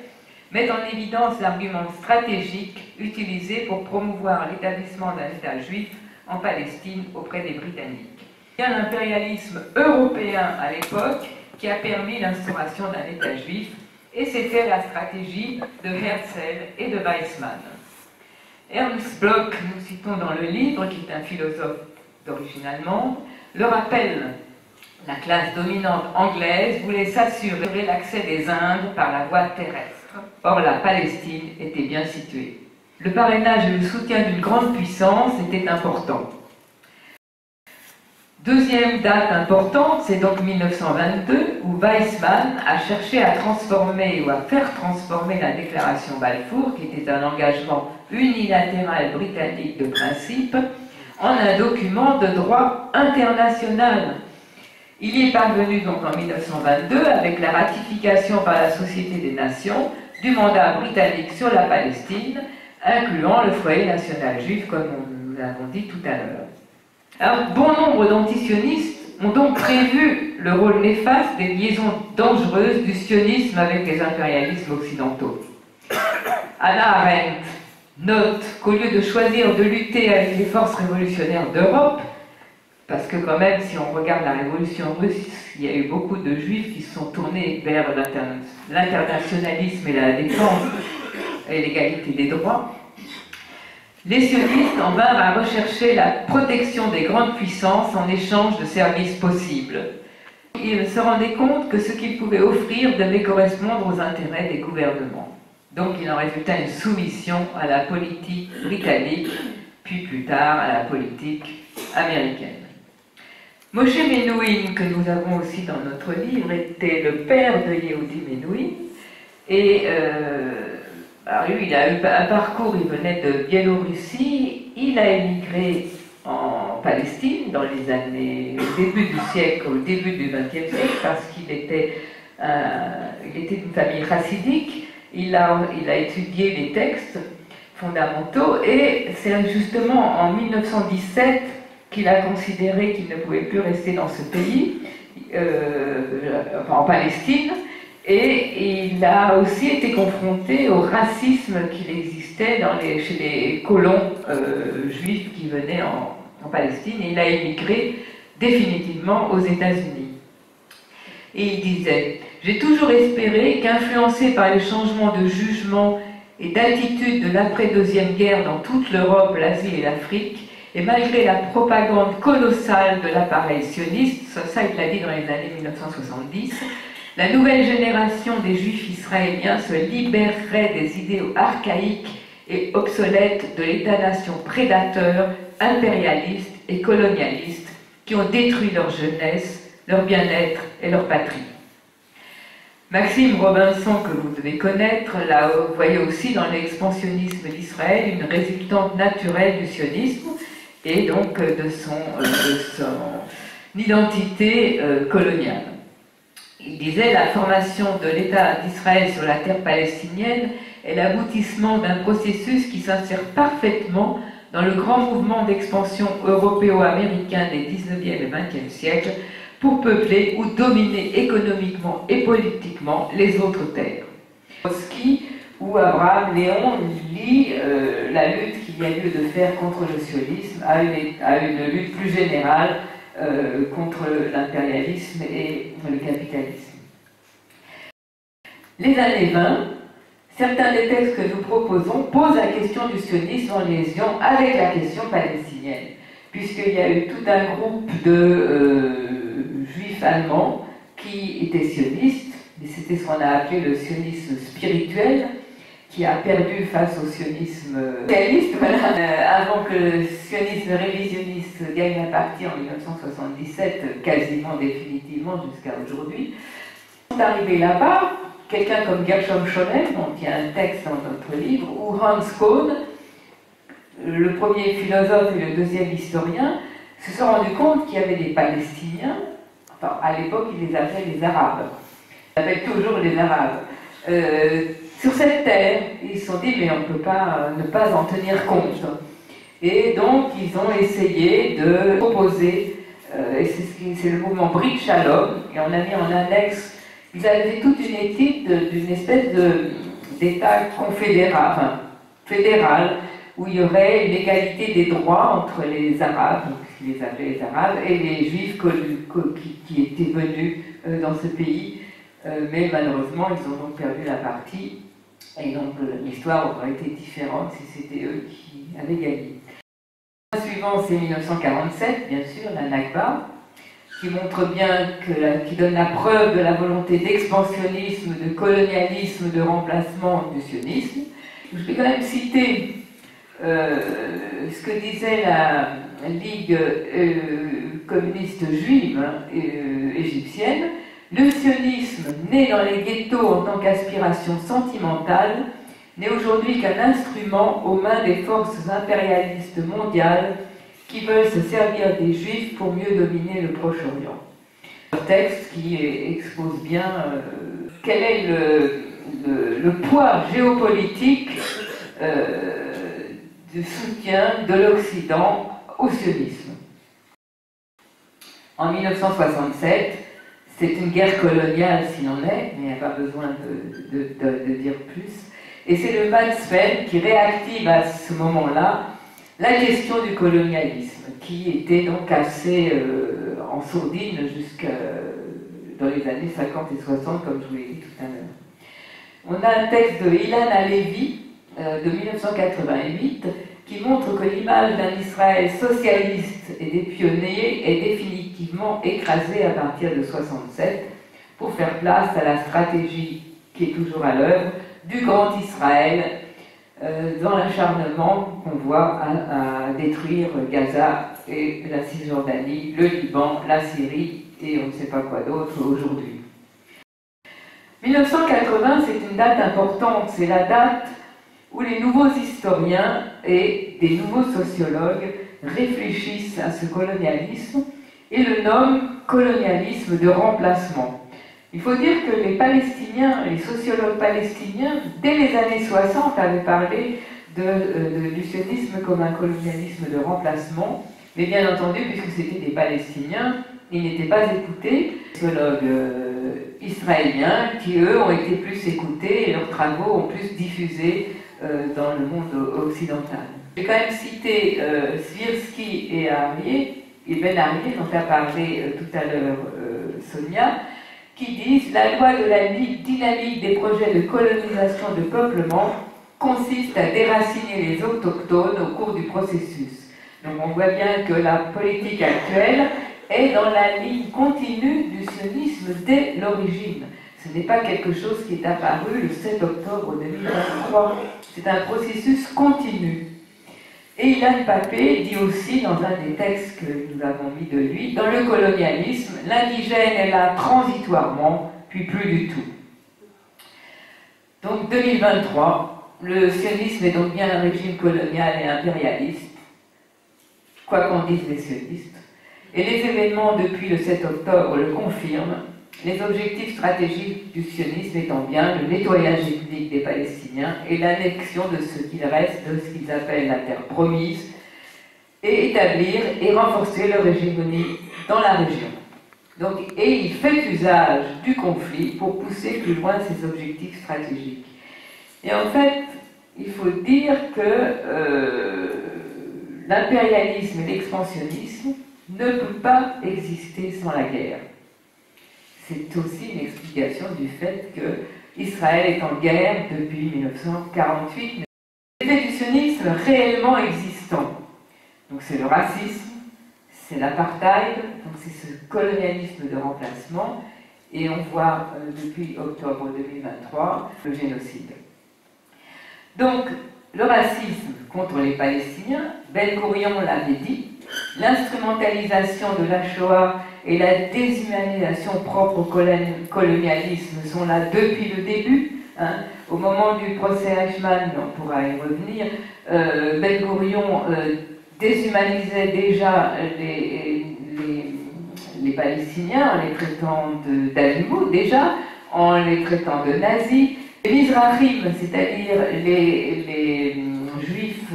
S2: met en évidence l'argument stratégique utilisé pour promouvoir l'établissement d'un État juif en Palestine auprès des Britanniques. Il y a l'impérialisme européen à l'époque qui a permis l'instauration d'un État juif, et c'était la stratégie de Herzl et de Weizmann. Ernst Bloch, nous citons dans le livre, qui est un philosophe d'origine allemande, le rappelle. La classe dominante anglaise voulait s'assurer l'accès des Indes par la voie terrestre. Or, la Palestine était bien située. Le parrainage et le soutien d'une grande puissance étaient importants. Deuxième date importante, c'est donc 1922, où Weizmann a cherché à transformer ou à faire transformer la déclaration Balfour, qui était un engagement unilatéral britannique de principe, en un document de droit international. Il y est parvenu donc en 1922 avec la ratification par la Société des Nations du mandat britannique sur la Palestine, incluant le foyer national juif, comme nous l'avons dit tout à l'heure. Un bon nombre d'antisionistes ont donc prévu le rôle néfaste des liaisons dangereuses du sionisme avec les impérialismes occidentaux. Hannah Arendt note qu'au lieu de choisir de lutter avec les forces révolutionnaires d'Europe, parce que quand même, si on regarde la révolution russe, il y a eu beaucoup de juifs qui se sont tournés vers l'internationalisme et la défense et l'égalité des droits, les sionistes en vinrent à rechercher la protection des grandes puissances en échange de services possibles. Ils se rendaient compte que ce qu'ils pouvaient offrir devait correspondre aux intérêts des gouvernements. Donc il en résulta une soumission à la politique britannique, puis plus tard à la politique américaine. Moshe Menuhin, que nous avons aussi dans notre livre, était le père de Yehudi Menuhin, et alors lui, il a eu un parcours, il venait de Biélorussie, il a émigré en Palestine dans les années, au début du siècle, au début du XXe siècle, parce qu'il était d'une famille chassidique, il a étudié les textes fondamentaux, et c'est justement en 1917 qu'il a considéré qu'il ne pouvait plus rester dans ce pays, en Palestine, et il a aussi été confronté au racisme qu'il existait chez les colons juifs qui venaient en Palestine, et il a émigré définitivement aux États-Unis. Et il disait « J'ai toujours espéré qu'influencé par les changements de jugement et d'attitude de l'après-deuxième guerre dans toute l'Europe, l'Asie et l'Afrique, et malgré la propagande colossale de l'appareil sioniste, ça il l'a dit dans les années 1970, la nouvelle génération des juifs israéliens se libérerait des idéaux archaïques et obsolètes de l'État-nation prédateur, impérialiste et colonialiste qui ont détruit leur jeunesse, leur bien-être et leur patrie. Maxime Robinson, que vous devez connaître, voyait aussi dans l'expansionnisme d'Israël une résultante naturelle du sionisme et donc de son identité coloniale. Il disait « La formation de l'État d'Israël sur la terre palestinienne est l'aboutissement d'un processus qui s'insère parfaitement dans le grand mouvement d'expansion européo-américain des 19e et 20e siècles pour peupler ou dominer économiquement et politiquement les autres terres. » Où Abraham Léon lie la lutte qu'il y a lieu de faire contre le sionisme à une lutte plus générale contre l'impérialisme et le capitalisme. Les années 20, certains des textes que nous proposons posent la question du sionisme en liaison avec la question palestinienne, puisqu'il y a eu tout un groupe de juifs allemands qui étaient sionistes, mais c'était ce qu'on a appelé le sionisme spirituel, qui a perdu face au sionisme réaliste, avant que le sionisme révisionniste gagne la partie en 1977, quasiment définitivement jusqu'à aujourd'hui. Sont arrivés là-bas, quelqu'un comme Gershom Scholem, dont il y a un texte dans notre livre, ou Hans Kohn, le premier philosophe et le deuxième historien, se sont rendus compte qu'il y avait des Palestiniens, enfin à l'époque ils les appelaient les Arabes, ils appellent toujours les Arabes, sur cette terre. Ils se sont dit mais on ne peut pas ne pas en tenir compte. Et donc ils ont essayé de proposer, et c'est le mouvement Brit Shalom, et on a mis en annexe, ils avaient fait toute une étude d'une espèce d'État fédéral, où il y aurait une égalité des droits entre les Arabes, donc ils les appelaient les Arabes, et les Juifs qui étaient venus dans ce pays. Mais malheureusement, ils ont donc perdu la partie, et donc l'histoire aurait été différente si c'était eux qui avaient gagné. Le suivant, c'est 1947, bien sûr, la Nakba, qui montre bien, qui donne la preuve de la volonté d'expansionnisme, de colonialisme, de remplacement du sionisme. Je vais quand même citer ce que disait la Ligue communiste juive égyptienne. Le sionisme, né dans les ghettos en tant qu'aspiration sentimentale, n'est aujourd'hui qu'un instrument aux mains des forces impérialistes mondiales qui veulent se servir des Juifs pour mieux dominer le Proche-Orient. Un texte qui expose bien quel est le poids géopolitique du soutien de l'Occident au sionisme. En 1967, c'est une guerre coloniale s'il en est, mais il n'y a pas besoin de dire plus. Et c'est le Matzfeld qui réactive à ce moment-là la question du colonialisme, qui était donc assez en sourdine jusqu'à dans les années 50 et 60, comme je vous l'ai dit tout à l'heure. On a un texte de Ilan Halevi de 1988 qui montre que l'image d'un Israël socialiste et des pionniers est définitivement écrasée à partir de 67 pour faire place à la stratégie qui est toujours à l'œuvre du grand Israël dans l'acharnement qu'on voit à détruire Gaza et la Cisjordanie, le Liban, la Syrie et on ne sait pas quoi d'autre aujourd'hui. 1980, c'est une date importante, c'est la date où les nouveaux historiens et des nouveaux sociologues réfléchissent à ce colonialisme et le nomment colonialisme de remplacement. Il faut dire que les Palestiniens, les sociologues palestiniens, dès les années 60, avaient parlé du sionisme comme un colonialisme de remplacement, mais bien entendu, puisque c'était des Palestiniens, ils n'étaient pas écoutés. Les sociologues israéliens, qui eux ont été plus écoutés et leurs travaux ont plus diffusé dans le monde occidental. J'ai quand même cité Swirsky et Arié, et Ben Arié, dont a parlé tout à l'heure Sonia, qui disent « La loi de la dynamique des projets de colonisation de peuplement consiste à déraciner les autochtones au cours du processus. » Donc on voit bien que la politique actuelle est dans la ligne continue du sionisme dès l'origine. Ce n'est pas quelque chose qui est apparu le 7 octobre 2023. C'est un processus continu. Et Ilan Pappé dit aussi dans un des textes que nous avons mis de lui, dans le colonialisme, l'indigène est là transitoirement, puis plus du tout. Donc 2023, le sionisme est donc bien un régime colonial et impérialiste, quoi qu'en disent les sionistes. Et les événements depuis le 7 octobre le confirment, les objectifs stratégiques du sionisme étant bien le nettoyage ethnique des Palestiniens et l'annexion de ce qu'il reste de ce qu'ils appellent la terre promise, et établir et renforcer leur hégémonie dans la région. Donc, et il fait usage du conflit pour pousser plus loin ses objectifs stratégiques. Et en fait, il faut dire que l'impérialisme et l'expansionnisme ne peut pas exister sans la guerre. C'est aussi une explication du fait que Israël est en guerre depuis 1948. L'effet du sionisme réellement existant, donc c'est le racisme, c'est l'apartheid, donc c'est ce colonialisme de remplacement, et on voit depuis octobre 2023 le génocide. Donc le racisme contre les Palestiniens, Ben Gourion l'avait dit, l'instrumentalisation de la Shoah et la déshumanisation propre au colonialisme sont là depuis le début. Au moment du procès Eichmann, on pourra y revenir, Ben Gourion déshumanisait déjà les Palestiniens en les traitant d'animaux, déjà, en les traitant de nazis. Les Mizrahim, c'est-à-dire les juifs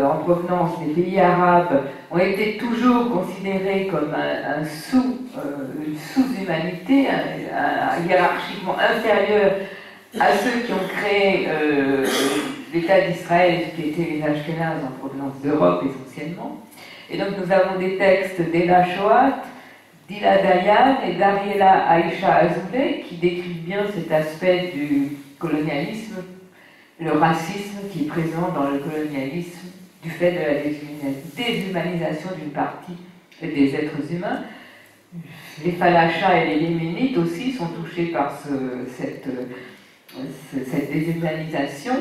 S2: en provenance des pays arabes, ont été toujours considérés comme une sous-humanité, hiérarchiquement inférieure à ceux qui ont créé l'État d'Israël, qui étaient les Ashkénazes en provenance d'Europe essentiellement. Et donc nous avons des textes d'Ela Shohat, d'Ila Dayan et d'Ariela Aïcha Azoulay qui décrivent bien cet aspect du colonialisme, le racisme qui est présent dans le colonialisme du fait de la déshumanisation d'une partie des êtres humains. Les Falachas et les Yéménites aussi sont touchés par cette déshumanisation.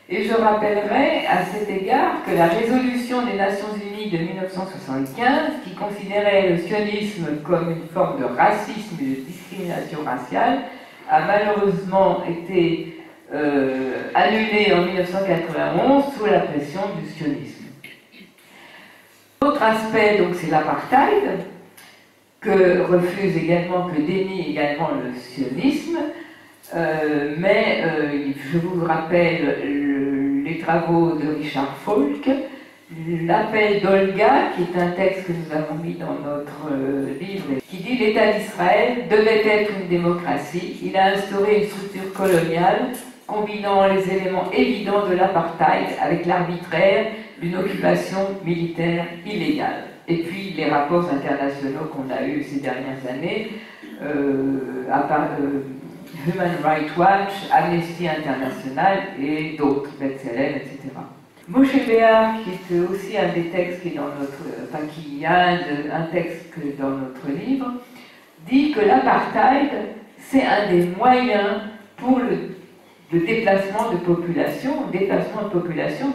S2: Et je rappellerai à cet égard que la résolution des Nations Unies de 1975, qui considérait le sionisme comme une forme de racisme et de discrimination raciale, a malheureusement été annulée en 1991 sous la pression du sionisme. 'Autre aspect, donc, c'est l'apartheid. que refuse également, que dénie également le sionisme, mais je vous rappelle les travaux de Richard Falk, l'appel d'Olga, qui est un texte que nous avons mis dans notre livre, qui dit « L'État d'Israël devait être une démocratie. Il a instauré une structure coloniale combinant les éléments évidents de l'apartheid avec l'arbitraire d'une occupation militaire illégale. » Et puis les rapports internationaux qu'on a eus ces dernières années, Human Rights Watch, Amnesty International et d'autres, B'Tselem, etc. Moshe Béar, qui est aussi un des textes qui est dans notre, enfin qui a un texte que dans notre livre, dit que l'apartheid, c'est un des moyens pour le déplacement de population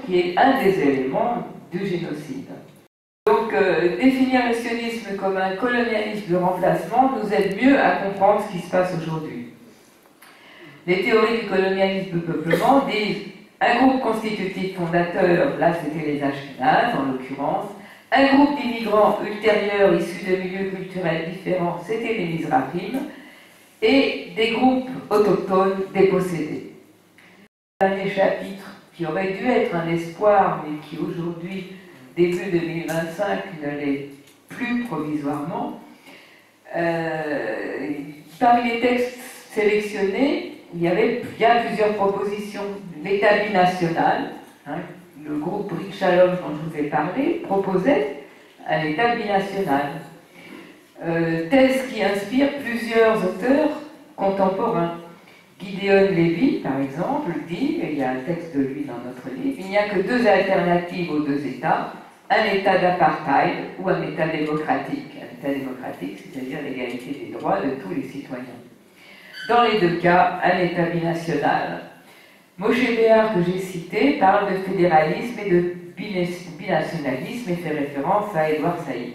S2: qui est un des éléments du génocide. Donc, définir le sionisme comme un colonialisme de remplacement nous aide mieux à comprendre ce qui se passe aujourd'hui. Les théories du colonialisme de peuplement disent un groupe constitutif fondateur, là c'était les Ashkénazes en l'occurrence, un groupe d'immigrants ultérieurs issus de milieux culturels différents, c'était les Mizrahim, et des groupes autochtones dépossédés. Le dernier chapitre, qui aurait dû être un espoir, mais qui aujourd'hui, début 2025, ne l'est plus provisoirement, parmi les textes sélectionnés, il y a plusieurs propositions. L'État binational, le groupe Brit Shalom dont je vous ai parlé, proposait un État binational. Thèse qui inspire plusieurs auteurs contemporains. Gideon Levy, par exemple, dit, et il y a un texte de lui dans notre livre, il n'y a que deux alternatives aux deux États, un État d'apartheid ou un État démocratique. Un État démocratique, c'est-à-dire l'égalité des droits de tous les citoyens. Dans les deux cas, un État binational. Moshe Béar, que j'ai cité, parle de fédéralisme et de binationalisme et fait référence à Edouard Saïd.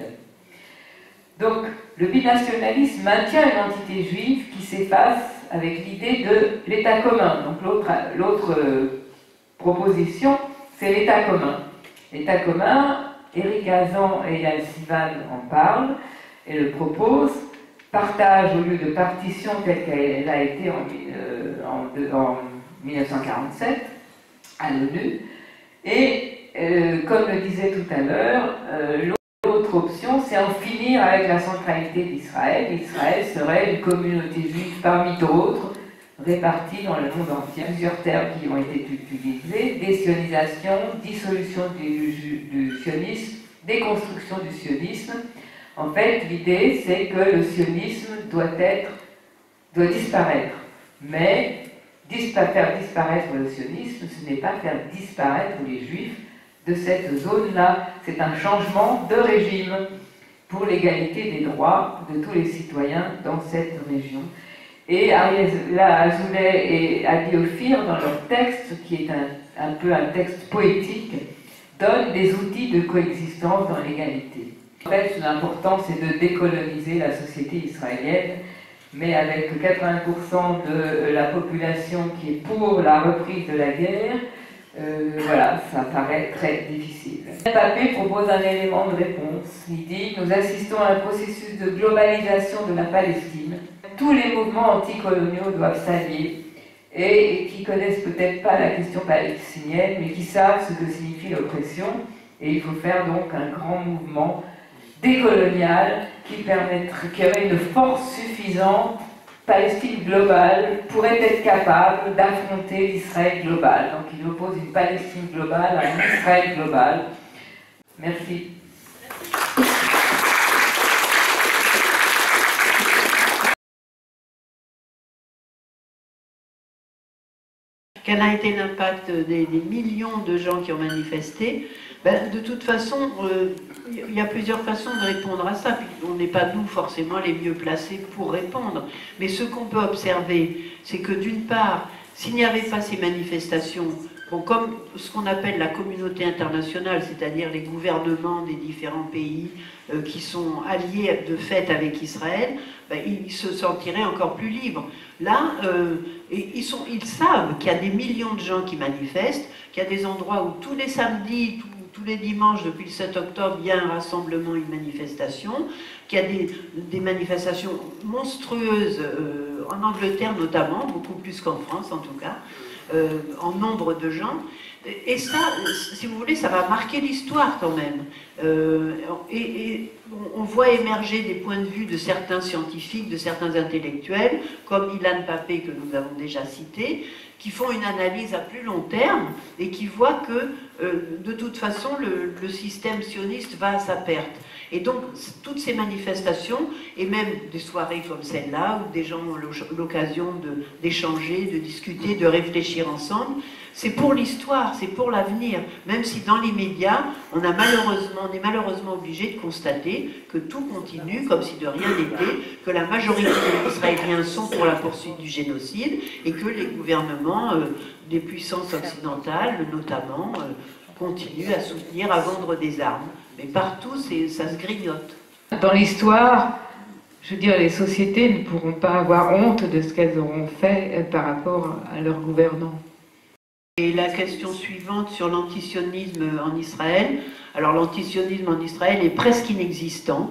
S2: Donc, le binationalisme maintient une entité juive qui s'efface avec l'idée de l'État commun. Donc, l'autre proposition, c'est l'État commun. L'État commun, Éric Hazan et Yael Sivan en parlent et le proposent. Partage au lieu de partition telle qu'elle a été en 1947 à l'ONU. Et comme le disait tout à l'heure, l'autre option, c'est en finir avec la centralité d'Israël. Israël serait une communauté juive parmi d'autres, répartie dans le monde entier. Plusieurs termes qui ont été utilisés: désionisation, dissolution du sionisme, déconstruction du sionisme. En fait, l'idée, c'est que le sionisme doit disparaître. Mais faire disparaître le sionisme, ce n'est pas faire disparaître les juifs de cette zone-là. C'est un changement de régime pour l'égalité des droits de tous les citoyens dans cette région. Et Ariella Azoulay et Adi Ophir, dans leur texte, qui est un peu un texte poétique, donnent des outils de coexistence dans l'égalité. En fait, l'important, c'est de décoloniser la société israélienne, mais avec 80% de la population qui est pour la reprise de la guerre, voilà, ça paraît très difficile. Papé propose un élément de réponse. Il dit « Nous assistons à un processus de globalisation de la Palestine. Tous les mouvements anticoloniaux doivent s'allier et qui connaissent peut-être pas la question palestinienne, mais qui savent ce que signifie l'oppression. Et il faut faire donc un grand mouvement décolonial qui aurait une force suffisante. Palestine globale pourrait être capable d'affronter l'Israël global. Donc il oppose une Palestine globale à un Israël global. Merci.
S1: Quel a été l'impact des millions de gens qui ont manifesté? De toute façon, il y a plusieurs façons de répondre à ça. On n'est pas, nous, forcément les mieux placés pour répondre. Mais ce qu'on peut observer, c'est que d'une part, s'il n'y avait pas ces manifestations, bon, comme ce qu'on appelle la communauté internationale, c'est-à-dire les gouvernements des différents pays qui sont alliés de fait avec Israël, ils se sentiraient encore plus libres. Là, ils savent qu'il y a des millions de gens qui manifestent, qu'il y a des endroits où tous les samedis, tous tous les dimanches depuis le 7 octobre, il y a un rassemblement, une manifestation, qu'il y a des manifestations monstrueuses, en Angleterre notamment, beaucoup plus qu'en France en tout cas, en nombre de gens. Et ça, si vous voulez, ça va marquer l'histoire quand même. Et on voit émerger des points de vue de certains scientifiques, de certains intellectuels, comme Ilan Pappé que nous avons déjà cité, qui font une analyse à plus long terme et qui voient que, de toute façon, le système sioniste va à sa perte. Et donc, toutes ces manifestations, et même des soirées comme celle-là, où des gens ont l'occasion d'échanger, de discuter, de réfléchir ensemble, c'est pour l'histoire, c'est pour l'avenir, même si dans l'immédiat, on est malheureusement obligé de constater que tout continue comme si de rien n'était, que la majorité des Israéliens sont pour la poursuite du génocide, et que les gouvernements des puissances occidentales, notamment, continuent à soutenir, à vendre des armes. Mais partout, ça se grignote.
S2: Dans l'histoire, je veux dire, les sociétés ne pourront pas avoir honte de ce qu'elles auront fait par rapport à leurs gouvernants.
S1: Et la question suivante sur l'antisionisme en Israël. Alors l'antisionisme en Israël est presque inexistant.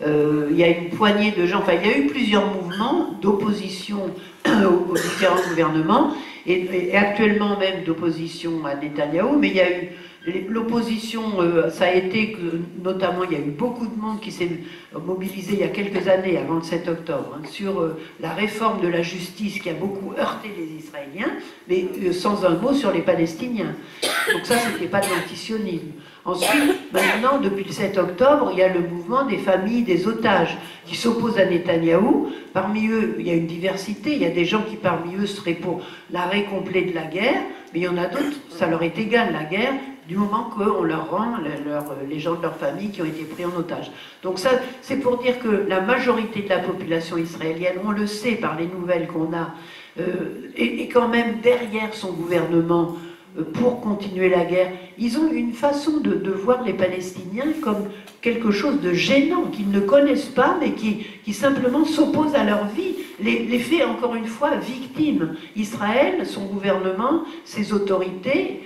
S1: Il y a une poignée de gens, enfin il y a eu plusieurs mouvements d'opposition aux différents gouvernements, et actuellement même d'opposition à Netanyahou, mais il y a eu l'opposition, ça a été que, notamment, il y a eu beaucoup de monde qui s'est mobilisé il y a quelques années, avant le 7 octobre, hein, sur la réforme de la justice qui a beaucoup heurté les Israéliens, mais sans un mot sur les Palestiniens. Donc ça, c'était pas de l'antisionisme. Ensuite, maintenant, depuis le 7 octobre, il y a le mouvement des familles des otages qui s'opposent à Netanyahou. Parmi eux, il y a une diversité. Il y a des gens qui, parmi eux, seraient pour l'arrêt complet de la guerre, mais il y en a d'autres, ça leur est égal, la guerre, du moment qu'on leur rend les gens de leur famille qui ont été pris en otage. Donc ça, c'est pour dire que la majorité de la population israélienne, on le sait par les nouvelles qu'on a, est quand même derrière son gouvernement pour continuer la guerre. Ils ont une façon de voir les Palestiniens comme quelque chose de gênant, qu'ils ne connaissent pas, mais qui simplement s'oppose à leur vie. Les fait, encore une fois, victimes. Israël, son gouvernement, ses autorités,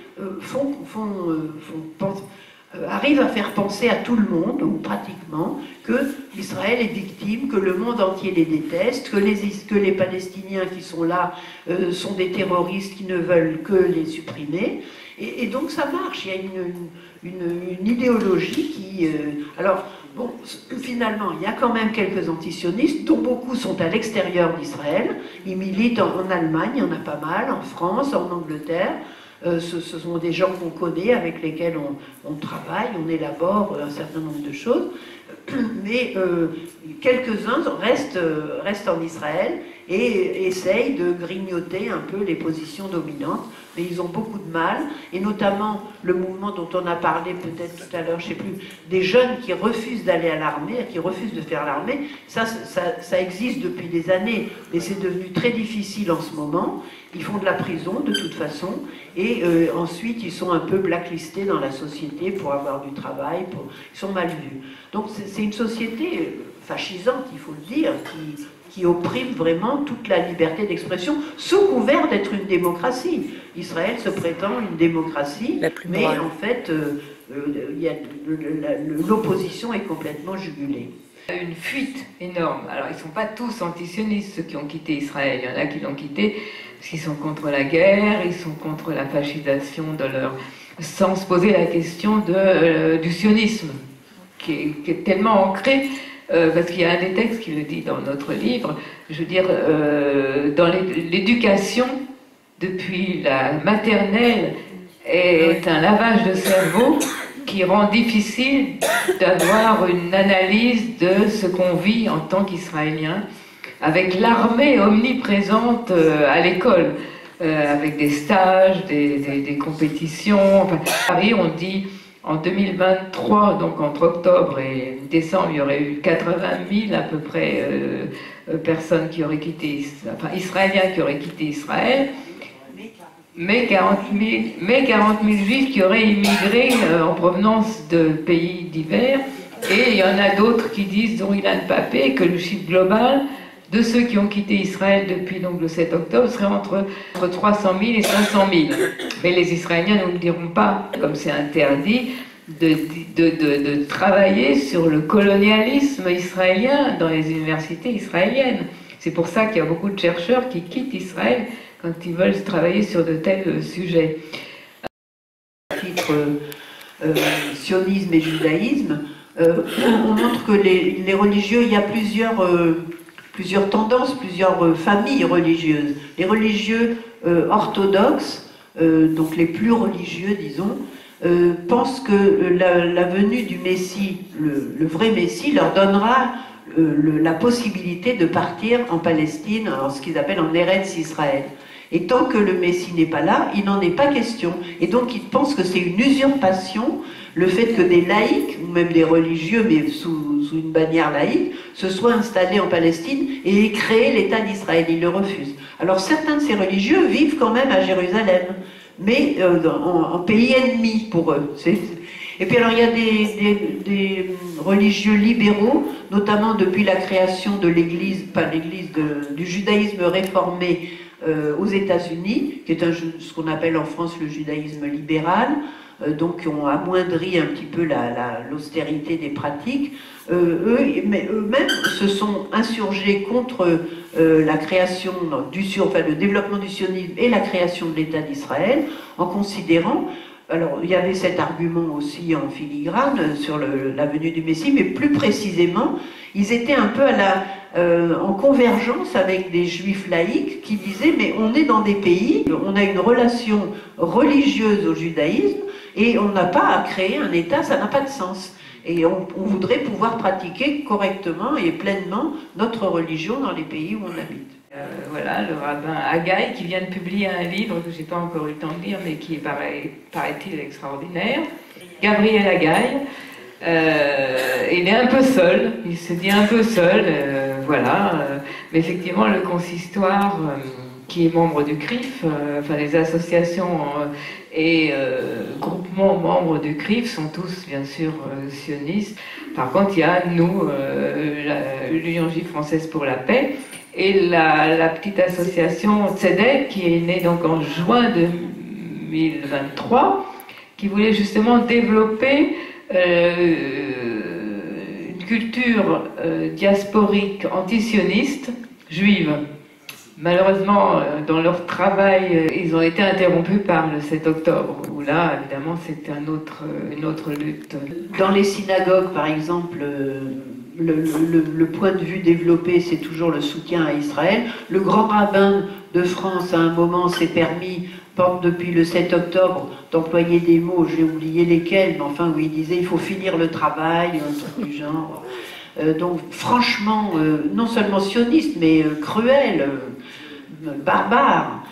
S1: arrivent à faire penser à tout le monde, ou pratiquement, que Israël est victime, que le monde entier les déteste, que les Palestiniens qui sont là sont des terroristes qui ne veulent que les supprimer. Et donc ça marche, il y a une idéologie qui... alors, bon, finalement, il y a quand même quelques antisionistes, dont beaucoup sont à l'extérieur d'Israël. Ils militent en Allemagne, il y en a pas mal, en France, en Angleterre. Ce sont des gens qu'on connaît, avec lesquels on travaille, on élabore un certain nombre de choses. Mais quelques-uns restent en Israël et essayent de grignoter un peu les positions dominantes. Mais ils ont beaucoup de mal, et notamment le mouvement dont on a parlé peut-être tout à l'heure, je ne sais plus, des jeunes qui refusent d'aller à l'armée, qui refusent de faire l'armée. Ça existe depuis des années, mais c'est devenu très difficile en ce moment. Ils font de la prison de toute façon, et ensuite ils sont un peu blacklistés dans la société pour avoir du travail, ils sont mal vus. Donc c'est une société fascisante, il faut le dire, qui opprime vraiment toute la liberté d'expression, sous couvert d'être une démocratie. Israël se prétend une démocratie, mais en fait, l'opposition est complètement jugulée.
S2: Une fuite énorme. Alors, ils ne sont pas tous antisionistes, ceux qui ont quitté Israël. Il y en a qui l'ont quitté parce qu'ils sont contre la guerre, ils sont contre la fascisation de leur... sans se poser la question du sionisme, qui est tellement ancré... parce qu'il y a un des textes qui le dit dans notre livre, je veux dire, dans l'éducation, depuis la maternelle, est un lavage de cerveau qui rend difficile d'avoir une analyse de ce qu'on vit en tant qu'Israélien, avec l'armée omniprésente à l'école, avec des stages, des compétitions. Enfin, à Paris, on dit... En 2023, donc entre octobre et décembre, il y aurait eu 80 000 à peu près personnes qui auraient quitté, enfin Israéliens qui auraient quitté Israël, mais 40 000 juifs qui auraient immigré en provenance de pays divers. Et il y en a d'autres qui disent, dont Ilan Pappé, que le chiffre global de ceux qui ont quitté Israël depuis donc, le 7 octobre serait entre 300 000 et 500 000. Mais les Israéliens ne nous le diront pas, comme c'est interdit. de travailler sur le colonialisme israélien dans les universités israéliennes. C'est pour ça qu'il y a beaucoup de chercheurs qui quittent Israël quand ils veulent travailler sur de tels sujets.
S1: Titre sionisme et judaïsme, on montre que les religieux, il y a plusieurs tendances, plusieurs familles religieuses. Les religieux orthodoxes, donc les plus religieux, disons, pensent que la venue du Messie, le vrai Messie, leur donnera la possibilité de partir en Palestine, en ce qu'ils appellent en Eretz Israël. Et tant que le Messie n'est pas là, il n'en est pas question. Et donc ils pensent que c'est une usurpation, le fait que des laïcs, ou même des religieux, mais sous une bannière laïque, se soient installés en Palestine et aient créé l'État d'Israël. Ils le refusent. Alors certains de ces religieux vivent quand même à Jérusalem, mais en pays ennemi pour eux. Et puis alors il y a des religieux libéraux, notamment depuis la création de l'Église, pas l'Église, du judaïsme réformé aux États-Unis, qui est ce qu'on appelle en France le judaïsme libéral, donc qui ont amoindri un petit peu l'austérité des pratiques. Eux-mêmes se sont insurgés contre la création le développement du sionisme et la création de l'État d'Israël, en considérant. Alors, il y avait cet argument aussi en filigrane sur la venue du Messie, mais plus précisément, ils étaient un peu en convergence avec des juifs laïcs qui disaient « mais on est dans des pays, on a une relation religieuse au judaïsme et on n'a pas à créer un État, ça n'a pas de sens. Et on voudrait pouvoir pratiquer correctement et pleinement notre religion dans les pays où on habite. »
S2: Voilà, le rabbin Haggai qui vient de publier un livre que j'ai pas encore eu le temps de lire, mais qui paraît-il extraordinaire. Gabriel Haggai, il est un peu seul, il se dit un peu seul, voilà. Mais effectivement, le consistoire, qui est membre du CRIF, enfin les associations et groupements membres du CRIF sont tous bien sûr sionistes. Par contre, il y a nous, l'Union juive française pour la paix, et la petite association Tzedek, qui est née donc en juin 2023, qui voulait justement développer une culture diasporique antisioniste juive. Malheureusement, dans leur travail, ils ont été interrompus par le 7 octobre, où là, évidemment, c'était une autre lutte.
S1: Dans les synagogues, par exemple, le point de vue développé, c'est toujours le soutien à Israël. Le grand rabbin de France, à un moment, s'est permis, depuis le 7 octobre, d'employer des mots, j'ai oublié lesquels, mais enfin, où il disait « il faut finir le travail », un truc du genre. Donc, franchement, non seulement sioniste, mais cruel, barbare.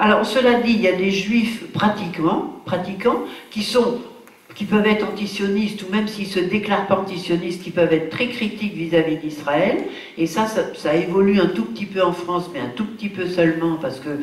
S1: Alors, cela dit, il y a des juifs pratiquants, qui peuvent être antisionistes, ou même s'ils ne se déclarent pas antisionistes, qui peuvent être très critiques vis-à-vis d'Israël. Et ça évolue un tout petit peu en France, mais un tout petit peu seulement, parce que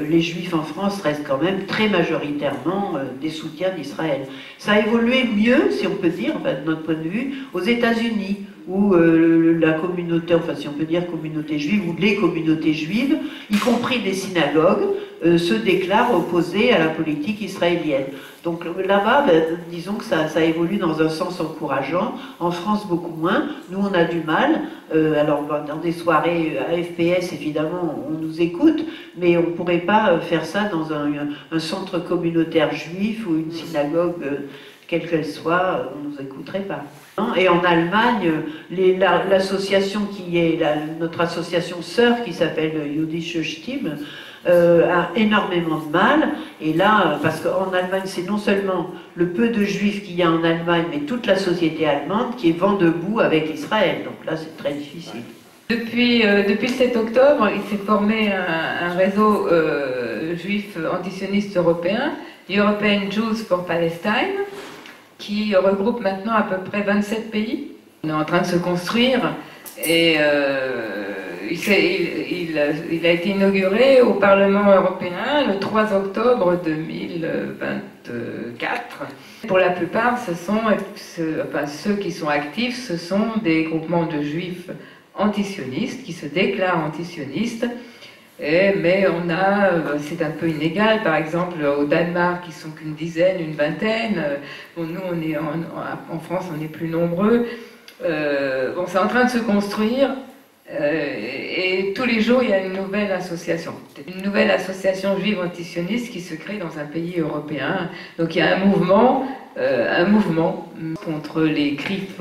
S1: les juifs en France restent quand même très majoritairement des soutiens d'Israël. Ça a évolué mieux, si on peut dire, enfin, de notre point de vue, aux États-Unis, où la communauté, enfin si on peut dire communauté juive, ou les communautés juives, y compris des synagogues, se déclarent opposées à la politique israélienne. Donc là-bas, disons que ça évolue dans un sens encourageant. En France, beaucoup moins. Nous, on a du mal. Alors, dans des soirées à FPS, évidemment, on nous écoute, mais on ne pourrait pas faire ça dans un centre communautaire juif ou une synagogue, quelle qu'elle soit, on ne nous écouterait pas. Et en Allemagne, l'association qui est notre association sœur, qui s'appelle Jüdische Stimme, a énormément de mal, et là, parce qu'en Allemagne, c'est non seulement le peu de juifs qu'il y a en Allemagne, mais toute la société allemande qui est vent debout avec Israël, donc là c'est très difficile.
S2: Depuis le 7 octobre, il s'est formé un réseau juif antisioniste européen, European Jews for Palestine, qui regroupe maintenant à peu près 27 pays. On est en train de se construire, et il a été inauguré au Parlement européen le 3 octobre 2024. Pour la plupart, ceux qui sont actifs, ce sont des groupements de juifs antisionistes qui se déclarent antisionistes, Mais c'est un peu inégal. Par exemple, au Danemark, ils sont qu'une dizaine, une vingtaine. Bon, nous, en France, on est plus nombreux. Bon, c'est en train de se construire. Et tous les jours, il y a une nouvelle association. Une nouvelle association juive antisioniste qui se crée dans un pays européen. Donc il y a un mouvement contre les CRIF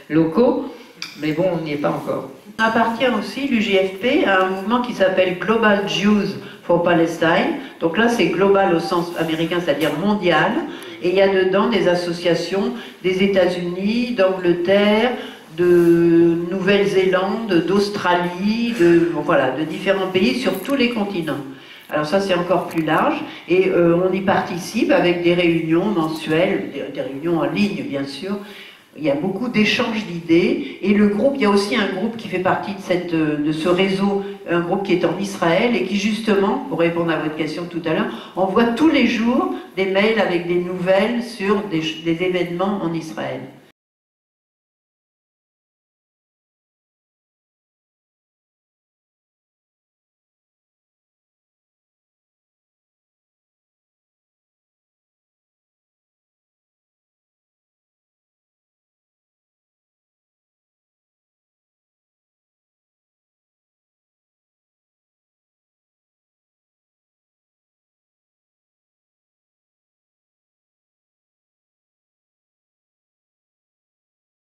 S2: locaux. Mais bon, on n'y est pas encore.
S1: On appartient aussi, l'UJFP, à un mouvement qui s'appelle Global Jews for Palestine. Donc là, c'est global au sens américain, c'est-à-dire mondial. Et il y a dedans des associations des États-Unis, d'Angleterre, de Nouvelle-Zélande, d'Australie, de différents pays sur tous les continents. Alors ça, c'est encore plus large. Et on y participe avec des réunions mensuelles, des réunions en ligne, bien sûr. Il y a beaucoup d'échanges d'idées, et le groupe, il y a aussi un groupe qui fait partie de ce réseau, un groupe qui est en Israël et qui justement, pour répondre à votre question tout à l'heure, envoie tous les jours des mails avec des nouvelles sur des événements en Israël.